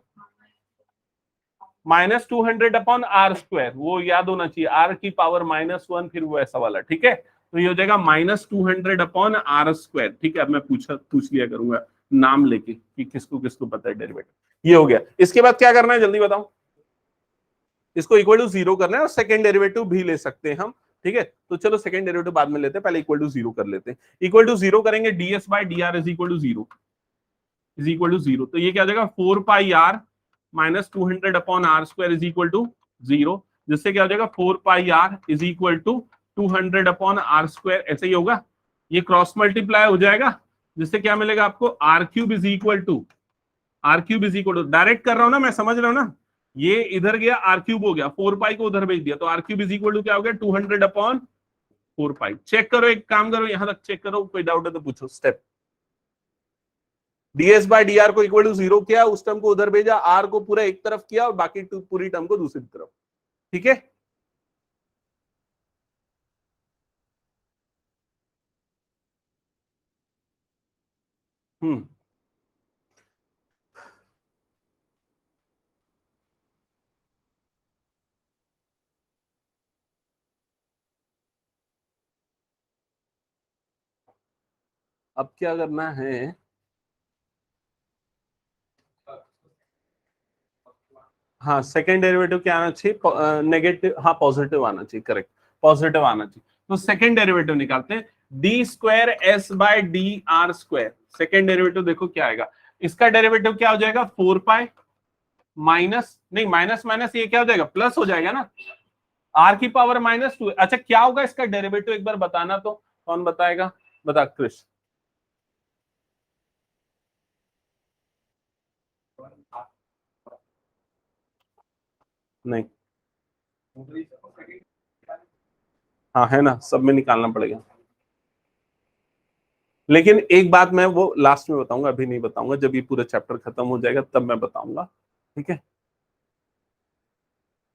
-200 अपॉन आर स्क्वायर। वो याद होना चाहिए, आर की पावर -1, फिर वो ऐसा वाला, ठीक है। तो ये हो जाएगा -200 अपॉन आर स्क्वायर, ठीक है। अब मैं पूछ लिया करूंगा नाम लेके कि किसको किसको पता है डेरिवेटिव। ये हो गया। इसके बाद क्या करना है जल्दी बताओ? इसको इक्वल टू 0 करना है, और सेकंड डेरिवेटिव भी ले सकते हैं हम, ठीक है। तो चलो सेकंड डेरिवेटिव बाद में लेते हैं, पहले इक्वल टू 0 कर लेते हैं। इक्वल टू 0 करेंगे, ds by D R is equal to 0, is equal to 0। तो ये क्या हो जाएगा? 4πr -200 upon R square is equal to 0, जिससे क्या हो जाएगा? 4πr is equal to 200 upon R square. ऐसे ही होगा, ये क्रॉस मल्टीप्लाई हो जाएगा, जिससे क्या मिलेगा आपको? R cube is equal to, R cube is equal to, direct कर रहा हूं ना मैं, समझ रहा हूं ना। ये इधर गया, आर क्यूब हो गया, 4π को उधर भेज दिया, तो R cube is equal to क्या हो गया? 200 अपॉन 4π। चेक करो, एक काम करो, यहां तक चेक करो, कोई डाउट है तो पूछो। Step, ds by D R को इक्वल टू 0 किया, उस टर्म को उधर भेजा, आर को पूरा एक तरफ किया और बाकी पूरी टर्म को दूसरी तरफ, ठीक है। हम्म, अब क्या करना है? हाँ, सेकेंड डेरिवेटिव क्या आना चाहिए? नेगेटिव, हाँ पॉजिटिव आना चाहिए, करेक्ट, पॉजिटिव आना चाहिए। तो सेकेंड डेरिवेटिव निकालते हैं, D square S by D R square. Second derivative देखो क्या आएगा, इसका डेरिवेटिव क्या हो जाएगा 4 पाई माइनस, नहीं माइनस माइनस ये क्या हो जाएगा प्लस हो जाएगा ना, आर की पावर -2। अच्छा क्या होगा इसका डेरिवेटिव एक बार बताना, तो कौन बताएगा, बता क्रिश। नहीं, हाँ है ना, सब में निकालना पड़ेगा। लेकिन एक बात मैं वो लास्ट में बताऊंगा, अभी नहीं बताऊंगा, जब ये पूरा चैप्टर खत्म हो जाएगा तब मैं बताऊंगा, ठीक है।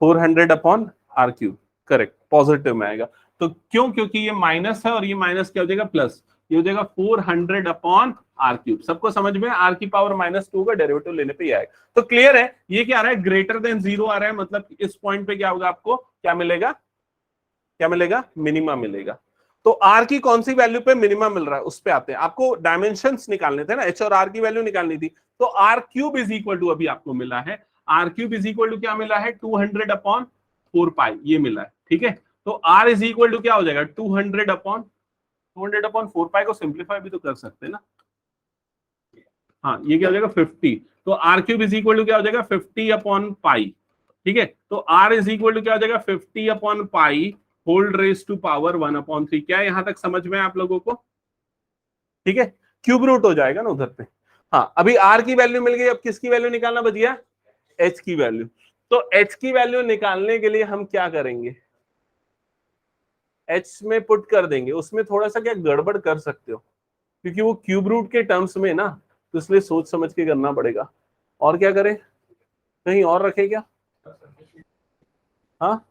400 upon R cube, correct, positive में आएगा। तो क्यों, क्योंकि ये माइनस है और ये माइनस क्या हो जाएगा प्लस, ये हो जाएगा 400 अपॉन आर क्यूब। सबको समझ में, आर की पावर -2 का डेरिवेटिव लेने पे ही आएगा। तो क्लियर है, ये क्या आ रहा है, ग्रेटर देन 0 आ रहा है, मतलब इस पॉइंट पे क्या होगा, आपको क्या मिलेगा, क्या मिलेगा, मिनिमम मिलेगा। तो आर की कौन सी वैल्यू पे मिनिमम मिल रहा है, उस पे आते हैं। आपको डायमेंशंस निकालने थे ना, एच और आर की वैल्यू निकालनी थी। तो R cube is equal to, अभी आपको मिला है R cube is equal to क्या मिला है, 200 अपॉन 4 पाई, ये मिला है, ठीक है। तो आर इज इक्वल टू क्या हो जाएगा, 200 अपॉन 4 पाई को सिंप्लीफाई भी तो कर सकते हैं ना। हाँ, ये क्या हो जाएगा 50। तो R cube is equal to क्या हो जाएगा 50 अपॉन पाई, ठीक है। तो आर इज इक्वल टू क्या हो जाएगा 50 upon pi whole raise to power 1/3। क्या यहां तक समझ में आप लोगों को, ठीक है। क्यूब रूट हो जाएगा ना उधर पे। हाँ, अभी आर की वैल्यू मिल गई, अब किसकी वैल्यू निकालना बच गया, एच की वैल्यू। तो एच की वैल्यू निकालने के लिए हम क्या करेंगे, एच में पुट कर देंगे। उसमें थोड़ा सा क्या गड़बड़ कर सकते हो, क्योंकि वो क्यूब रूट के टर्म्स में ना, तो इसलिए सोच समझ के करना पड़ेगा। और क्या करें, कहीं और रखे क्या, हाँ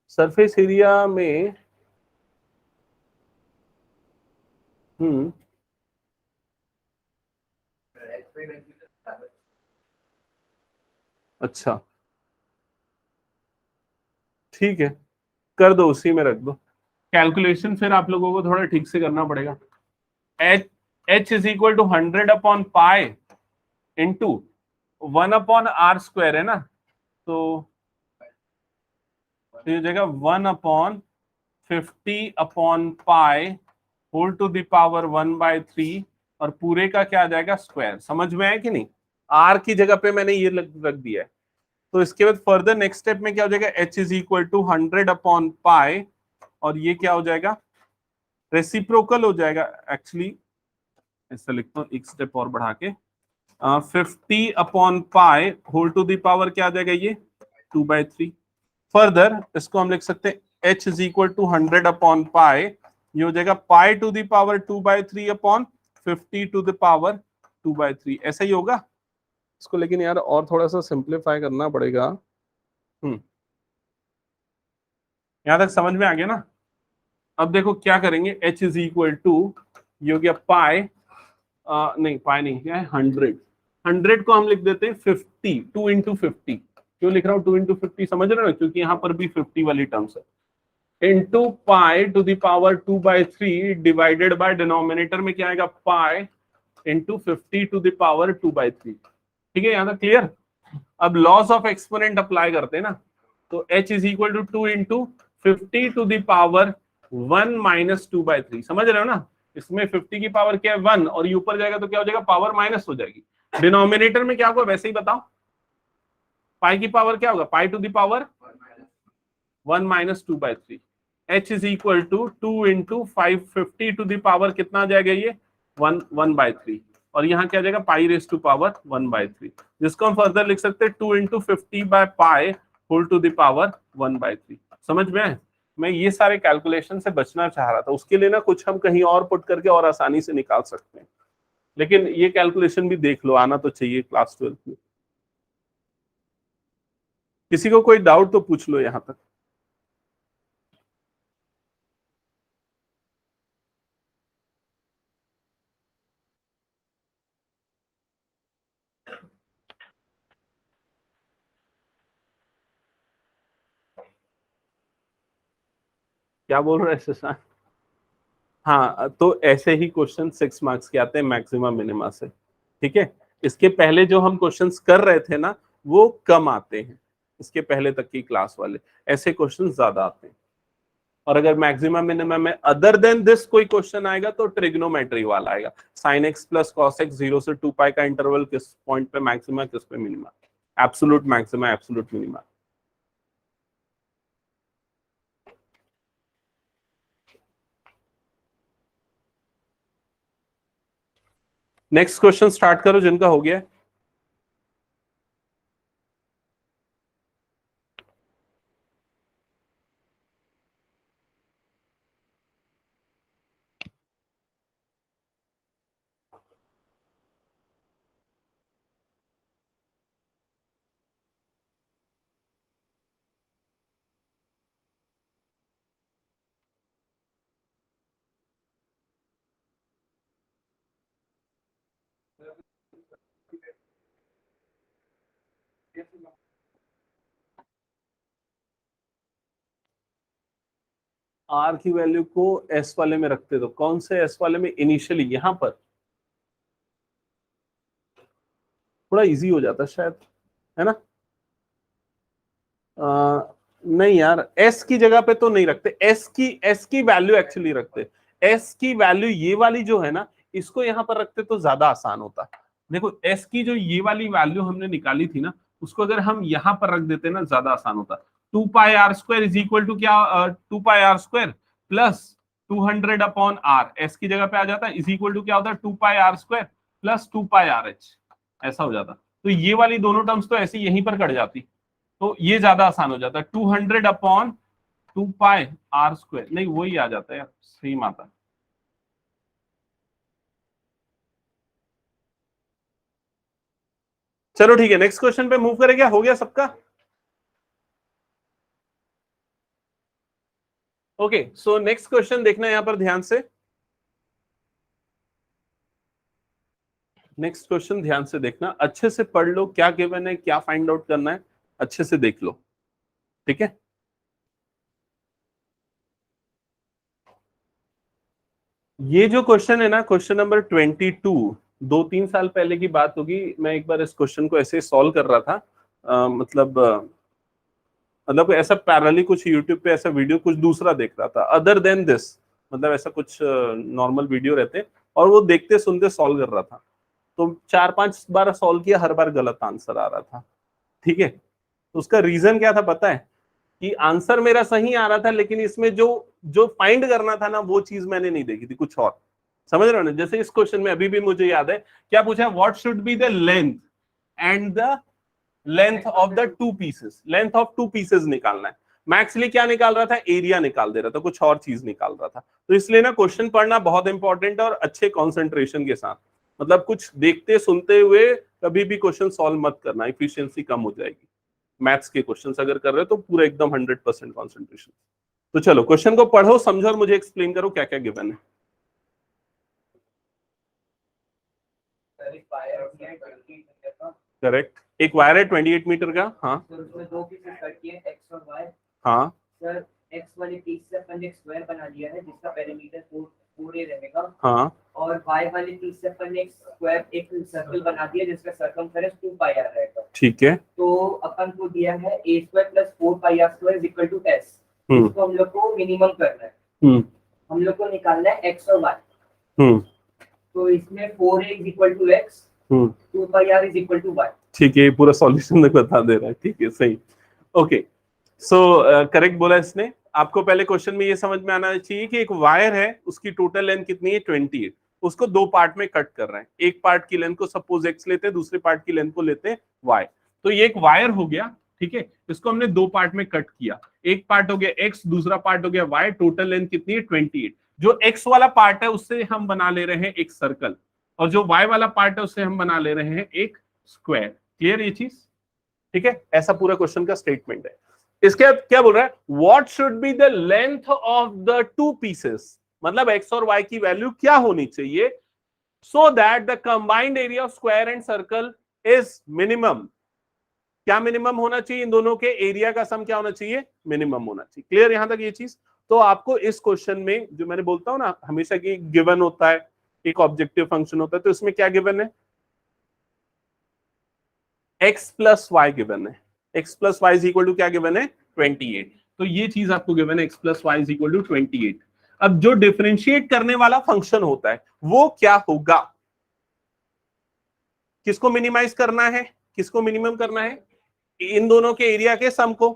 सरफेस एरिया में, अच्छा ठीक है, कर दो, उसी में रख दो। कैलकुलेशन फिर आप लोगों को थोड़ा ठीक से करना पड़ेगा। H H is equal to 100 upon pi into 1 upon R square है ना, तो ये जगह 1/50 upon pi whole to the power 1/3, और पूरे का क्या आ जाएगा स्क्वायर। समझ में आया कि नहीं, आर की जगह पे मैंने ये रख दिया है। तो इसके बाद फर्दर नेक्स्ट स्टेप में क्या हो जाएगा, H is equal to 100 upon pi, और ये क्या हो जाएगा, रेसिप्रोकल हो जाएगा। एक्चुअली ऐसा लिखता हूँ एक स्टेप और बढ़ा के, 50 upon pi whole to the power क्या आ जाएगा, ये 2/3। फर्दर इसको हम लिख सकते हैं h is equal to 100 upon pi, ये हो जाएगा pi to the power 2/3 upon 50 to the power 2/3। ऐसा ही होगा इसको, लेकिन यार और थोड़ा सा सिंप्लीफाई करना पड़ेगा। यहां तक समझ में आ गया ना। अब देखो क्या करेंगे, h इज इक्वल टू, ये हो गया पाई, नहीं पाई नहीं, क्या है 100 को हम लिख देते हैं 50, 2 इंटू 50। क्यों लिख रहा हूँ 2 इंटू 50, समझ रहे हो ना, क्योंकि यहाँ पर भी 50 वाली टर्म्स है। Into pi to the power 2/3 divided by denominator में क्या आएगा, pi into 50 to the power 2/3। ठीक है, यहाँ तक क्लियर। अब लॉस ऑफ एक्सपोनेंट अप्लाई करते हैं ना, तो h is equal to 2 into 50 to the power 1 minus 2/3। समझ रहे हो ना, इसमें 50 की पावर क्या है 1, और ये ऊपर जाएगा तो क्या हो जाएगा, पावर माइनस हो जाएगी। डिनोमिनेटर में क्या होगा वैसे ही बताओ, पाई की पावर क्या होगा, pi to the power 1 minus 2/3। h is equal to 2 into 550 to the power कितना आ जाएगा, ये 1/3, और यहाँ क्या आ जाएगा, पाई रेस टू पावर 1/3, जिसको हम फर्दर लिख सकते हैं 2 into 50 by pi whole to the power 1/3। समझ में आए। मैं ये सारे कैलकुलेशन से बचना चाह रहा था, उसके लिए ना कुछ हम कहीं और पुट करके और आसानी से निकाल सकते हैं, लेकिन ये कैलकुलेशन भी देख लो, आना तो चाहिए क्लास 12 में। किसी को कोई डाउट तो पूछ लो यहां तक। क्या बोल रहे हैं शशांक। हाँ, तो ऐसे ही क्वेश्चन 6 मार्क्स के आते हैं मैक्सिमम मिनिमा से, ठीक है। इसके पहले जो हम क्वेश्चंस कर रहे थे ना, वो कम आते हैं, इसके पहले तक की क्लास वाले ऐसे क्वेश्चंस ज्यादा आते हैं। और अगर मैक्सिमम मिनिमम में अदर देन दिस कोई क्वेश्चन आएगा तो ट्रिग्नोमेट्री वाला आएगा, sine x plus cos x 0 से 2 पाई का इंटरवल किस पॉइंट पे मैक्सिमा किस पे minima, absolute maxima absolute minima. Next question start करो जिनका हो गया। आर की वैल्यू को एस वाले में रखते, तो कौन से एस वाले में, इनिशियली यहां पर थोड़ा इजी हो जाता शायद, है ना। नहीं यार, एस की जगह पे तो नहीं रखते, एस की वैल्यू एक्चुअली रखते, एस की वैल्यू ये वाली जो है ना, इसको यहां पर रखते तो ज्यादा आसान होता। देखो एस की जो ये वाली वैल्यू हमने निकाली थी ना, उसको अगर हम यहां पर रख देते ना ज्यादा आसान होता। 2 पाई r² इज इक्वल टू क्या, 2 पाई r² प्लस 200/r, एस की जगह पे आ जाता, इज इक्वल टू क्या होता है, 2 पाई r² plus 2 pi r h, ऐसा हो जाता। तो ये वाली दोनों टर्म्स तो ऐसे यहीं पर कट जाती, तो ये ज्यादा आसान हो जाता है। 200/2 पाई r², नहीं वही आ जाता है यार, सेम आता है। चलो ठीक है, नेक्स्ट क्वेश्चन पे मूव करें, क्या हो गया सबका। ओके सो नेक्स्ट क्वेश्चन देखना यहां पर ध्यान से, नेक्स्ट क्वेश्चन ध्यान से देखना, अच्छे से पढ़ लो क्या गिवन है, क्या फाइंड आउट करना है, अच्छे से देख लो, ठीक है। ये जो क्वेश्चन है ना, क्वेश्चन नंबर 22, 2-3 साल पहले की बात होगी, मैं एक बार इस क्वेश्चन को ऐसे सॉल्व कर रहा था, मतलब ऐसा पैरेलली कुछ यूट्यूब पे ऐसा वीडियो कुछ दूसरा देख रहा था अदर देन दिस, मतलब ऐसा कुछ नॉर्मल वीडियो रहते, और वो देखते सुनते सॉल्व कर रहा था, तो 4-5 बार सॉल्व किया, हर बार गलत आंसर आ रहा था, ठीक है। तो उसका रीजन क्या था पता है, कि आंसर मेरा सही आ रहा था, लेकिन इसमें जो जो फाइंड करना था ना, वो चीज मैंने नहीं देखी थी, कुछ और, समझ रहे हो ना। जैसे इस क्वेश्चन में अभी भी मुझे याद है क्या पूछा, what should be the length and the length of the two pieces, length of two pieces निकालना है। मैं एक्चुअली क्या निकाल रहा था, एरिया निकाल दे रहा था, कुछ और चीज निकाल रहा था। तो इसलिए ना क्वेश्चन पढ़ना बहुत इंपॉर्टेंट है, और अच्छे कॉन्सेंट्रेशन के साथ, मतलब कुछ देखते सुनते हुए कभी भी क्वेश्चन सॉल्व मत करना, इफिशियंसी कम हो जाएगी। मैथ्स के क्वेश्चन अगर कर रहे हो तो पूरा एकदम 100% कॉन्सेंट्रेशन। तो चलो क्वेश्चन को पढ़ो समझो और मुझे एक्सप्लेन करो क्या क्या गिवन है। करेक्ट, एक वायर है 28 मीटर का, हाँ सर उसमें दो पीसेस करती है एक्स और वाई। हाँ सर एक्स वाले पीस से अपन ने एक स्क्वायर बना लिया है जिसका पेरीमीटर 4 रहेगा, हाँ और वाई वाले पीस से अपन ने एक स्क्वायर एक सर्कल बना दिया जिसका सर्कमफेरेंस 2 पाई आर रहेगा। ठीक है। तो अपन को दिया है a² plus 4 pi r² is equal to s, इसको हम लोग को मिनिमम करना है, हम लोग को निकालना है x और y। तो इसमें 4a is equal to x, 2 pi r is equal to y। ठीक है, पूरा सॉल्यूशन बता दे रहा है, ठीक है सही। ओके सो करेक्ट बोला इसने। आपको पहले क्वेश्चन में ये समझ में आना चाहिए कि एक वायर है, उसकी टोटल लेंथ कितनी है 28, उसको दो पार्ट में कट कर रहे हैं, एक पार्ट की लेंथ को सपोज x लेते हैं, दूसरे पार्ट की लेंथ को लेते हैं y। तो ये एक वायर हो गया, ठीक है, इसको हमने दो पार्ट में कट किया, एक पार्ट हो गया x, दूसरा पार्ट हो गया y, टोटल लेंथ कितनी है 28। जो x वाला पार्ट है उससे हम बना ले रहे हैं एक सर्कल, और जो y वाला पार्ट है उससे हम बना ले रहे हैं एक स्क्वायर। क्लियर ये चीज, ठीक है। ऐसा पूरा क्वेश्चन का स्टेटमेंट है। इसके बाद क्या बोल रहा है, what should be the length of the two pieces, मतलब x और y की वैल्यू क्या होनी चाहिए, so that the combined area of square and circle is minimum. क्या मिनिमम होना चाहिए, इन दोनों के एरिया का सम क्या होना चाहिए, मिनिमम होना चाहिए। क्लियर यहां तक ये चीज। तो आपको इस क्वेश्चन में जो मैंने बोलता हूं ना हमेशा की गिवन होता है, एक ऑब्जेक्टिव फंक्शन होता है, तो इसमें क्या गिवन है, x प्लस वाई गिवन है, x plus y is equal to क्या गिवन है 28। तो ये चीज आपको गिवन है x plus y is equal to 28। अब जो डिफरेंशिएट करने वाला फंक्शन होता है वो क्या होगा, किसको मिनिमाइज करना है, किसको मिनिमम करना है, इन दोनों के एरिया के सम को।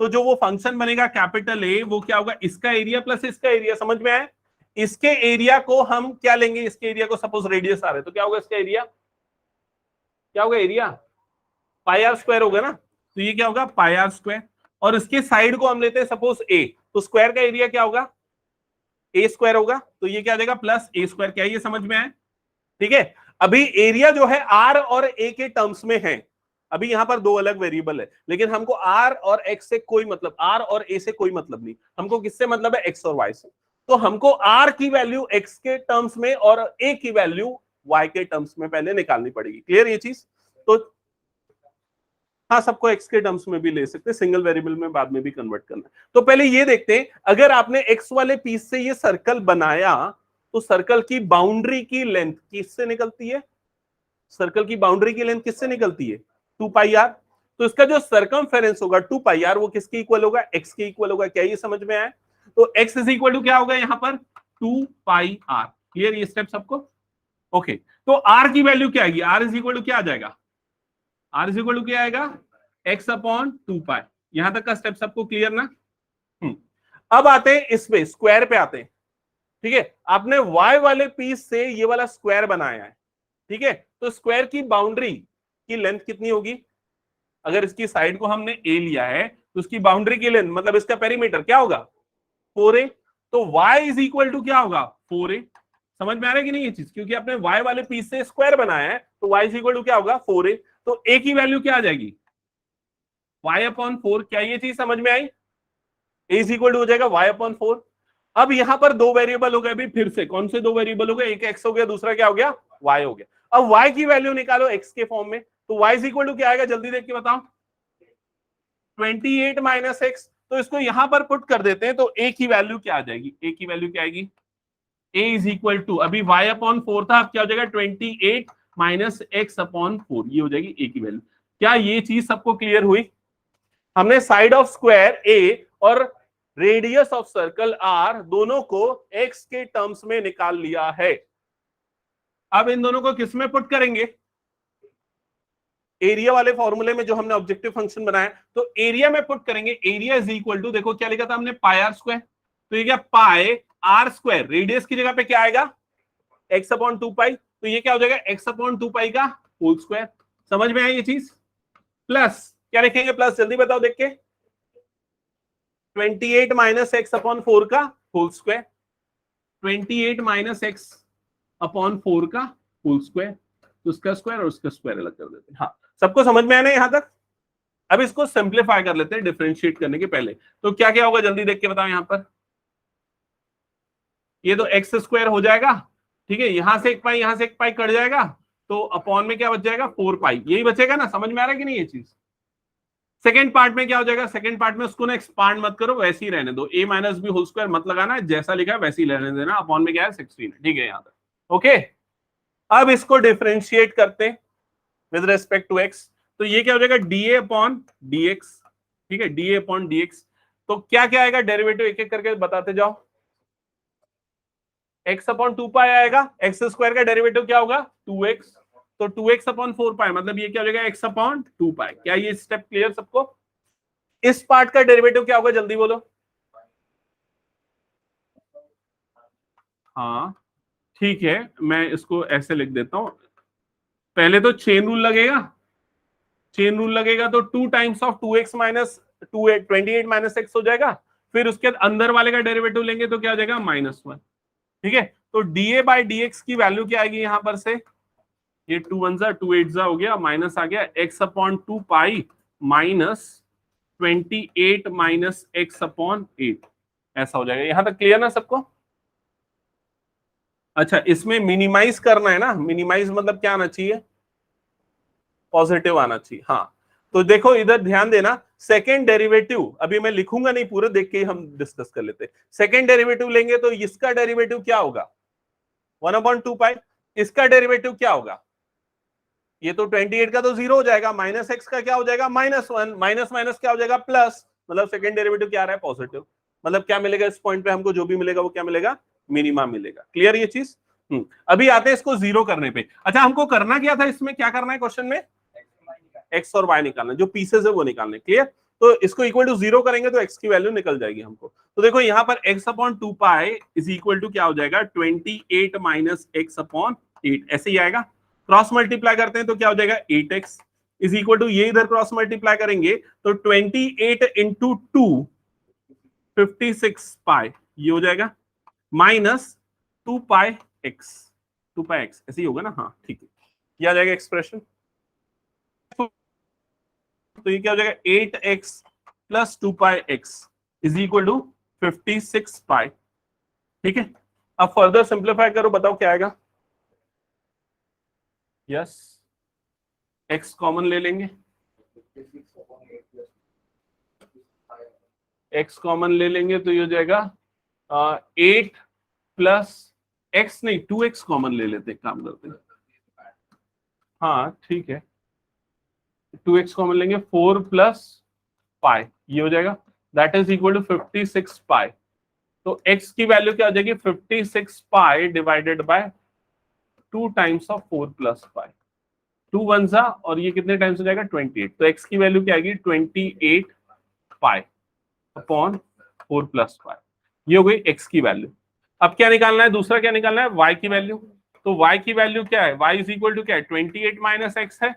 तो जो वो फंक्शन बनेगा कैपिटल ए, वो क्या होगा, इसका एरिया प्लस इसका एरिया, समझ में आया। इसके एरिया को हम क्या लेंगे, इसके एरिया को सपोज रेडियस आ रहे तो क्या होगा इसका एरिया, क्या होगा एरिया, पाई आर स्क्वायर होगा ना, तो ये क्या होगा पाई आर स्क्वायर। और इसके साइड को हम लेते हैं सपोज ए, तो स्क्वायर का एरिया क्या होगा ए स्क्वायर होगा, तो ये क्या आ जाएगा प्लस ए स्क्वायर। क्या ये समझ में आया, ठीक है। अभी एरिया जो है आर और ए के टर्म्स में है, अभी यहां पर दो अलग वेरिएबल है, लेकिन हमको आर और एक्स से कोई मतलब, आर और ए से कोई मतलब नहीं, हमको किससे मतलब है, एक्स और वाई से। तो हमको आर की वैल्यू एक्स के टर्म्स में और ए की वैल्यू वाई के टर्म्स में पहले निकालनी पड़ेगी। क्लियर ये चीज, तो हाँ सबको एक्स के टर्म्स में भी ले सकते हैं, सिंगल वेरिएबल में बाद में भी कन्वर्ट करना है। तो पहले ये देखते हैं, अगर आपने एक्स वाले पीस से ये सर्कल बनाया तो सर्कल की बाउंड्री की लेंथ किससे निकलती है, सर्कल की बाउंड्री की लेंथ किससे निकलती है 2 पाई आर। तो इसका जो सर्कमफेरेंस होगा 2 पाई आर वो किसके इक्वल होगा, एक्स के इक्वल होगा। क्या ये समझ में आया, तो एक्स इज इक्वल टू क्या होगा यहाँ पर 2 पाई आर। क्लियर ये स्टेप सबको, ओके। तो आर की वैल्यू क्या आएगी, आर इज इक्वल टू क्या आ जाएगा, आर इज इक्वल टू क्या आएगा एक्स अपॉन 2 पाई। यहां तक का स्टेप सबको क्लियर ना। अब आते हैं इस पे स्क्वायर पे आते हैं, ठीक है। आपने y वाले पीस से ये वाला स्क्वायर बनाया है, ठीक है। तो स्क्वायर की बाउंड्री की लेंथ कितनी होगी, अगर इसकी साइड को हमने a लिया है तो उसकी बाउंड्री की लेंथ मतलब इसका पेरीमीटर क्या होगा 4a। तो y इज इक्वल टू क्या होगा 4a। समझ में आ रहा है कि नहीं ये चीज, क्योंकि आपने y वाले पीस से स्क्वायर बनाया है तो y इज इक्वल टू क्या होगा 4a। तो a की वैल्यू क्या आ जाएगी y अपॉन 4। क्या ये चीज समझ में आई, a इज इक्वल टू हो जाएगा y अपॉन 4। अब यहां पर दो वेरिएबल हो गए, अभी फिर से कौन से दो वेरिएबल हो गए, एक x हो गया दूसरा क्या हो गया y हो गया। अब y की वैल्यू निकालो x के फॉर्म में, तो y इज इक्वल टू क्या आएगा जल्दी देख के बताओ 28 माइनस एक्स। तो इसको यहां पर पुट कर देते हैं तो a की वैल्यू क्या आ जाएगी, a की वैल्यू क्या आएगी, a इज इक्वल टू अभी y अपॉन 4 था, अब क्या हो जाएगा 28 माइनस एक्स अपॉन 4, ये हो जाएगी a की वैल्यू। क्या ये चीज सबको क्लियर हुई, हमने साइड ऑफ स्क्वायर a और रेडियस ऑफ सर्कल r दोनों को x के टर्म्स में निकाल लिया है। अब इन दोनों को किस में पुट करेंगे, एरिया वाले फॉर्मूले में जो हमने ऑब्जेक्टिव फंक्शन बनाया, तो एरिया में पुट करेंगे। एरिया इज इक्वल टू, देखो क्या लिखा था हमने पाई आर स्क्वायर, तो ये क्या पाई आर स्क्वायर, रेडियस की जगह पे क्या आएगा x अपॉन 2 पाई, तो ये क्या हो जाएगा x अपॉन 2 पाई का होल स्क्वायर। समझ में आई ये चीज, प्लस क्या लिखेंगे प्लस, जल्दी बताओ देख के 28 माइनस एक्स अपॉन 4 का whole square, 28 minus X upon 4 का होल स्क्वायर, तो उसका स्क्वायर और उसका स्क्वायर अलग कर देते हैं। हाँ सबको समझ में आना यहां तक। अब इसको सिंप्लीफाई कर लेते हैं डिफरेंशिएट करने के पहले, तो क्या क्या होगा जल्दी देख के बताओ। यहां पर ये तो एक्स स्क्वायर हो जाएगा, ठीक है, यहां से एक पाई यहां से एक पाई कट जाएगा, तो अपॉन में क्या बच जाएगा 4 पाई, यही बचेगा ना। समझ में आ रहा है कि नहीं ये चीज। सेकंड पार्ट में क्या हो जाएगा, सेकंड पार्ट में उसको ना एक्सपांड मत करो, वैसे ही रहने दो, a minus B whole square मत लगाना, जैसा लिखा है वैसे ही रहने देना, अपॉन में क्या है 16 है, ठीक है यहां तक ओके। अब इसको डिफरेंशिएट करते हैं विद रेस्पेक्ट टू x, तो ये क्या हो जाएगा dA अपॉन dx, ठीक है dA अपॉन dx। तो क्या क्या आएगा डेरिवेटिव एक एक करके बताते जाओ। x अपॉन 2 पाई आएगा, एक्स स्क्वायर का डेरिवेटिव क्या होगा 2x, तो 2x अपॉन 4 पाई मतलब ये क्या हो जाएगा x अपॉन 2 पाई। क्या ये स्टेप क्लियर सबको। इस पार्ट का डेरिवेटिव क्या होगा जल्दी बोलो। हाँ ठीक है, मैं इसको ऐसे लिख देता हूं, पहले तो चेन रूल लगेगा, चेन रूल लगेगा तो 2 times of 2x minus 28 minus x हो जाएगा, फिर उसके अंदर वाले का डेरिवेटिव लेंगे तो क्या हो जाएगा -1, ठीक है। तो dA बाई dx की वैल्यू क्या आएगी यहां पर से, ये 2 1 जा 2 8 जा हो गया, माइनस आ गया x upon 2 pi minus 28 minus X upon 8, ऐसा हो जाएगा। यहां तक क्लियर ना सबको। अच्छा इसमें मिनिमाइज करना है ना, मिनिमाइज मतलब क्या आना चाहिए पॉजिटिव आना चाहिए। हाँ तो देखो इधर ध्यान देना, सेकेंड डेरिवेटिव अभी मैं लिखूंगा नहीं पूरे, देख के हम डिस्कस कर लेते हैं। सेकेंड डेरिवेटिव लेंगे तो इसका डेरिवेटिव क्या होगा 1/2 पाई, इसका डेरिवेटिव क्या होगा, ये तो 28 का तो 0 हो जाएगा, माइनस एक्स का क्या हो जाएगा -1, माइनस माइनस क्या हो जाएगा प्लस, मतलब सेकंड डेरिवेटिव क्या आ रहा है, पॉजिटिव। मतलब क्या मिलेगा इस पॉइंट पे हमको, जो भी मिलेगा वो क्या मिलेगा, मिनिमा मिलेगा। क्लियर ये चीज। अभी आते हैं इसको जीरो करने पे। अच्छा हमको करना क्या था इसमें, क्या करना है क्वेश्चन में, एक्स और वाई निकालना, जो पीसेस है वो निकालने। क्लियर। तो इसको इक्वल टू जीरो करेंगे तो एक्स की वैल्यू निकल जाएगी हमको। तो देखो यहाँ पर x upon 2 is equal to क्या हो जाएगा, 28 माइनस एक्स अपॉन 8, ऐसे ही आएगा। क्रॉस मल्टीप्लाई करते हैं तो क्या हो जाएगा, 8x इज इक्वल टू, ये इधर क्रॉस मल्टीप्लाई करेंगे तो 28 इंटू 2 56 पाई, ये हो जाएगा, minus 2 pi x, 2 pi x ऐसे ही होगा ना, हाँ ठीक है, ये आ जाएगा एक्सप्रेशन। तो ये क्या हो जाएगा, 8x plus 2 pi X is equal to 56 pi. ठीक है, अब फर्दर सिंप्लीफाई करो, बताओ क्या आएगा। यस, x कॉमन ले लेंगे, x कॉमन ले लेंगे तो ये हो जाएगा 8 प्लस x, नहीं 2x कॉमन ले लेते हैं, काम करते हैं, हाँ ठीक है, 2x कॉमन लेंगे, 4 प्लस पाई, ये हो जाएगा, दैट इज इक्वल टू 56 पाई। तो x की वैल्यू क्या हो जाएगी, 56 पाई divided by 2 times of 4 plus pi, 2 one सा, और ये कितने टाइम्स हो जाएगा, 28। तो x की वैल्यू क्या आएगी, 28 पाई अपॉन 4 प्लस पाई, ये हो गई x की वैल्यू। अब क्या निकालना है, दूसरा क्या निकालना है, y की वैल्यू। तो y की वैल्यू क्या है, y इज इक्वल टू क्या है, 28 माइनस एक्स है,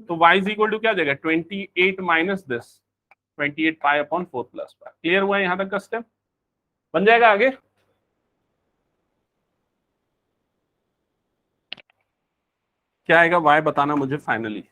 तो y इज इक्वल टू क्या हो जाएगा, 28 minus this 28 pi upon 4 plus pi. Clear हुआ यहां तक का स्टेप, बन जाएगा आगे। क्या आएगा y बताना मुझे फाइनली।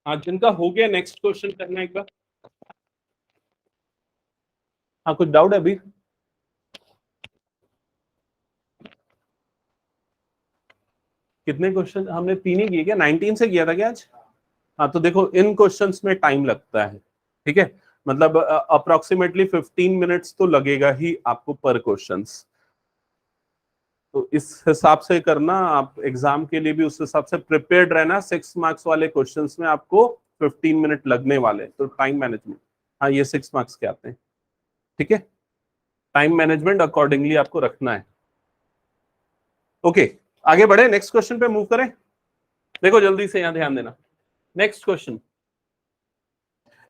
हाँ जिनका हो गया नेक्स्ट क्वेश्चन करना एक बार। हाँ कुछ डाउट है अभी, कितने क्वेश्चन हमने, 3 ही किए क्या, 19 से किया था क्या आज। हाँ तो देखो इन क्वेश्चंस में टाइम लगता है, ठीक है, मतलब अप्रोक्सीमेटली 15 मिनट्स तो लगेगा ही आपको पर क्वेश्चंस। तो इस हिसाब से करना, आप एग्जाम के लिए भी उस हिसाब से प्रिपेयर्ड रहना। 6 मार्क्स वाले क्वेश्चंस में आपको 15 मिनट लगने वाले, तो टाइम मैनेजमेंट, हाँ ये 6 मार्क्स के आते हैं, ठीक है, टाइम मैनेजमेंट अकॉर्डिंगली आपको रखना है। ओके आगे बढ़े, नेक्स्ट क्वेश्चन पे मूव करें। देखो जल्दी से यहां ध्यान देना, नेक्स्ट क्वेश्चन,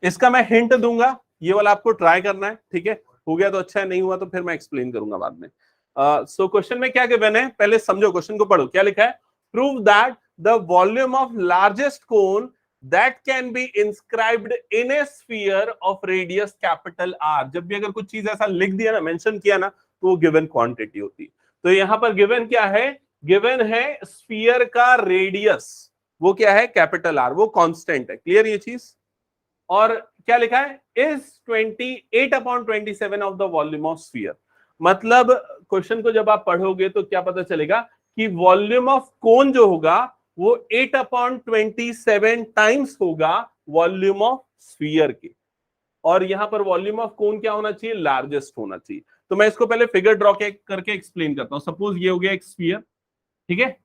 इसका मैं हिंट दूंगा, ये वाला आपको ट्राई करना है, ठीक है, हो गया तो अच्छा है, नहीं हुआ तो फिर मैं एक्सप्लेन करूंगा बाद में। सो क्वेश्चन में क्या गिवन है, पहले समझो क्वेश्चन को, पढ़ो क्या लिखा है, prove that the volume of largest cone that can be inscribed in A sphere of radius capital R. जब भी अगर कुछ चीज ऐसा लिख दिया ना, मेंशन किया ना, तो वो गिवन क्वांटिटी होती है। तो यहां पर गिवन क्या है, गिवन है स्फीयर का रेडियस, वो क्या है, कैपिटल आर, वो कांस्टेंट है। क्लियर ये चीज। और क्या लिखा है, is 28/27 of the volume of sphere. मतलब क्वेश्चन को जब आप पढ़ोगे तो क्या पता चलेगा कि वॉल्यूम ऑफ कोन जो होगा वो 8/27 टाइम्स होगा वॉल्यूम ऑफ स्फीयर के। और यहां पर वॉल्यूम ऑफ कोन क्या होना चाहिए, लार्जेस्ट होना चाहिए। तो मैं इसको पहले फिगर ड्रॉ करके एक्सप्लेन करता हूं। सपोज ये हो गया एक स्फीयर, ठीक है,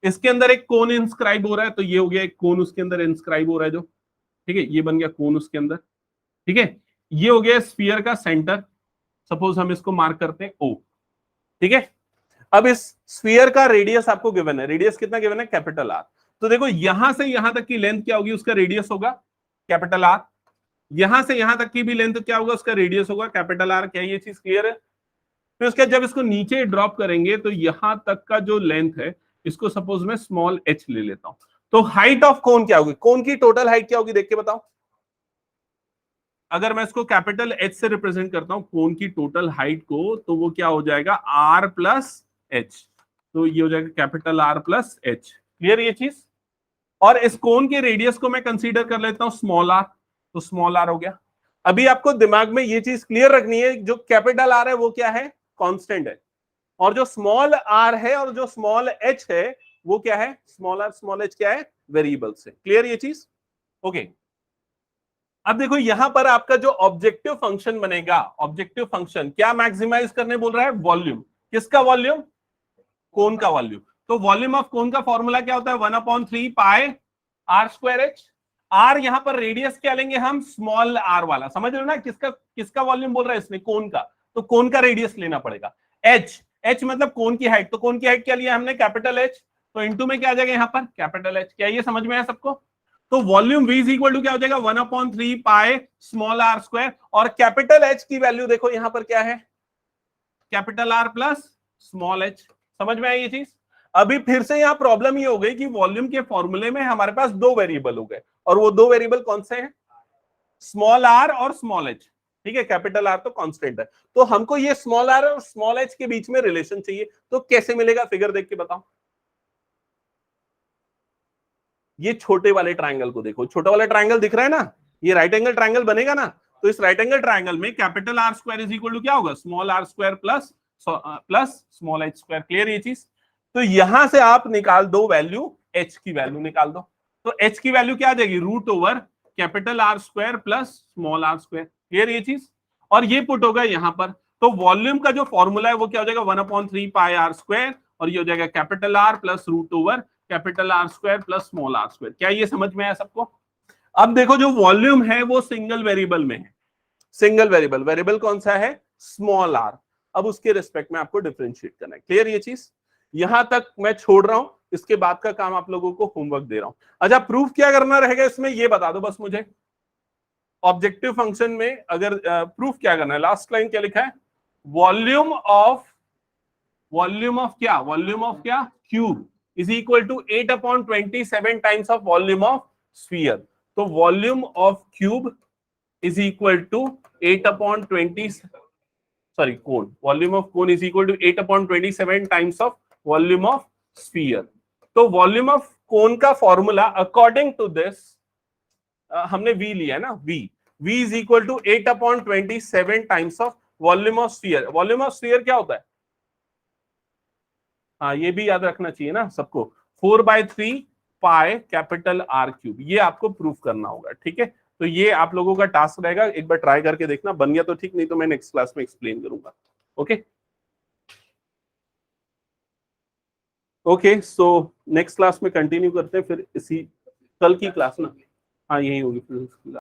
इसके अंदर एक कोन इंस्क्राइब हो रहा है, तो ये हो गया एक कोन उसके अंदर इंस्क्राइब हो रहा है जो, ठीक है, ये बन गया कोन उसके अंदर, ठीक है, ये हो गया स्फीयर का सेंटर, सपोज हम इसको मार्क करते हैं O, ठीक है। अब इस स्फीयर का रेडियस आपको गिवन है, रेडियस कितना गिवन है, कैपिटल आर। तो देखो यहां से यहां तक की लेंथ क्या होगी, उसका रेडियस होगा कैपिटल आर। यहां से यहां तक की भी लेंथ क्या होगा, उसका रेडियस होगा कैपिटल आर। क्या ये चीज क्लियर है? फिर उसके जब इसको नीचे ड्रॉप करेंगे तो यहां तक का जो लेंथ है, इसको सपोज मैं स्मॉल एच ले लेता हूं, तो हाइट ऑफ कोन क्या होगी, कोन की टोटल हाइट क्या होगी, देख के बताओ। अगर मैं इसको कैपिटल एच से रिप्रेजेंट करता हूं कोन की टोटल हाइट को, तो वो क्या हो जाएगा, आर प्लस एच। तो ये हो जाएगा capital R plus H. Clear ये चीज? और इस कोन के रेडियस को मैं कंसीडर कर लेता हूं स्मॉल आर, तो स्मॉल आर हो गया। अभी आपको दिमाग में ये चीज क्लियर रखनी है, जो कैपिटल आर है वो क्या है, कांस्टेंट है, और जो स्मॉल आर है और जो स्मॉल एच है वो क्या है, स्मॉल आर स्मॉल एच क्या है, वेरिएबल से। क्लियर ये चीज? ओके। अब देखो यहां पर आपका जो ऑब्जेक्टिव फंक्शन बनेगा, ऑब्जेक्टिव फंक्शन क्या मैक्सिमाइज करने बोल रहा है, वॉल्यूम। किसका वॉल्यूम, कोन का वॉल्यूम। तो वॉल्यूम ऑफ कोन का फॉर्मूला क्या होता है, 1/3 पाई आर स्क्वायर एच। आर यहां पर रेडियस क्या लेंगे हम, स्मॉल आर वाला, समझ रहे हो ना, किसका किसका वॉल्यूम बोल रहा है इसमें, कोन का, तो कोन का रेडियस लेना पड़ेगा। एच, एच मतलब कोन की हाइट, तो कोन की हाइट क्या लिया हमने, कैपिटल एच, तो इंटू में क्या आ जाएगा यहाँ पर कैपिटल एच। क्या ये समझ में आया सबको? तो volume V is equal to क्या हो जाएगा, 1/3 पाई स्मॉल आर स्क्वायर, और कैपिटल एच की वैल्यू देखो यहां पर क्या है, capital R plus small H. समझ में आई ये चीज? अभी फिर से यहां प्रॉब्लम ये हो गई कि वॉल्यूम के फॉर्मूले में हमारे पास दो वेरिएबल हो गए, और वो दो वेरिएबल कौन से हैं, स्मॉल आर और स्मॉल एच। ठीक है, कैपिटल आर तो कांस्टेंट है, तो हमको ये स्मॉल आर और स्मॉल एच के बीच में रिलेशन चाहिए, तो कैसे मिलेगा, फिगर देख के बताओ। ये छोटे वाले ट्रायंगल को देखो, छोटा वाला ट्रायंगल दिख रहा है ना, ये राइट एंगल ट्रायंगल बनेगा ना, तो इस राइट एंगल ट्रायंगल में capital R square is equal to क्या होगा, small R square plus small H square. Clear ये चीज? तो यहां से आप निकाल दो वैल्यू, एच की वैल्यू निकाल दो, तो एच की वैल्यू क्या आ जाएगी, root over capital R square plus small R square. Clear ये चीज? और ये पुट होगा यहां पर, तो वॉल्यूम का जो फॉर्मूला है वो क्या हो जाएगा, 1/3 पाई आर स्क्वायर, और ये हो जाएगा capital R plus root over capital R square plus small R square. क्या ये समझ में आया सबको? अब देखो जो वॉल्यूम है वो सिंगल वेरिएबल में है, सिंगल वेरिएबल, वेरिएबल कौन सा है, स्मॉल आर। अब उसके रिस्पेक्ट में आपको डिफरेंशिएट करना है। क्लियर ये चीज? यहां तक मैं छोड़ रहा हूं, इसके बाद का काम आप लोगों को होमवर्क दे रहा हूं। अच्छा, प्रूफ क्या करना रहेगा इसमें, ये बता दो बस मुझे। ऑब्जेक्टिव फंक्शन में अगर प्रूफ क्या करना है, लास्ट लाइन क्या लिखा है, वॉल्यूम ऑफ क्या, वॉल्यूम ऑफ क्या, cube is equal to 8/27 times of volume of sphere. तो volume of cube is equal to 8/20, sorry cone, volume of cone is equal to 8/27 times of volume of sphere. तो volume of cone का formula according to this, हमने V लिया है ना, V is equal to 8/27 times of volume of sphere. Volume of sphere क्या होता है, हाँ ये भी याद रखना चाहिए ना सबको, 4/3 पाई कैपिटल आर क्यूब, ये आपको प्रूफ करना होगा। ठीक है, तो ये आप लोगों का टास्क रहेगा, एक बार ट्राई करके देखना, बन गया तो ठीक, नहीं तो मैं नेक्स्ट क्लास में एक्सप्लेन करूंगा। Okay okay, so next class में कंटिन्यू करते हैं फिर, इसी कल की क्लास ना, हाँ यही होगी फिर।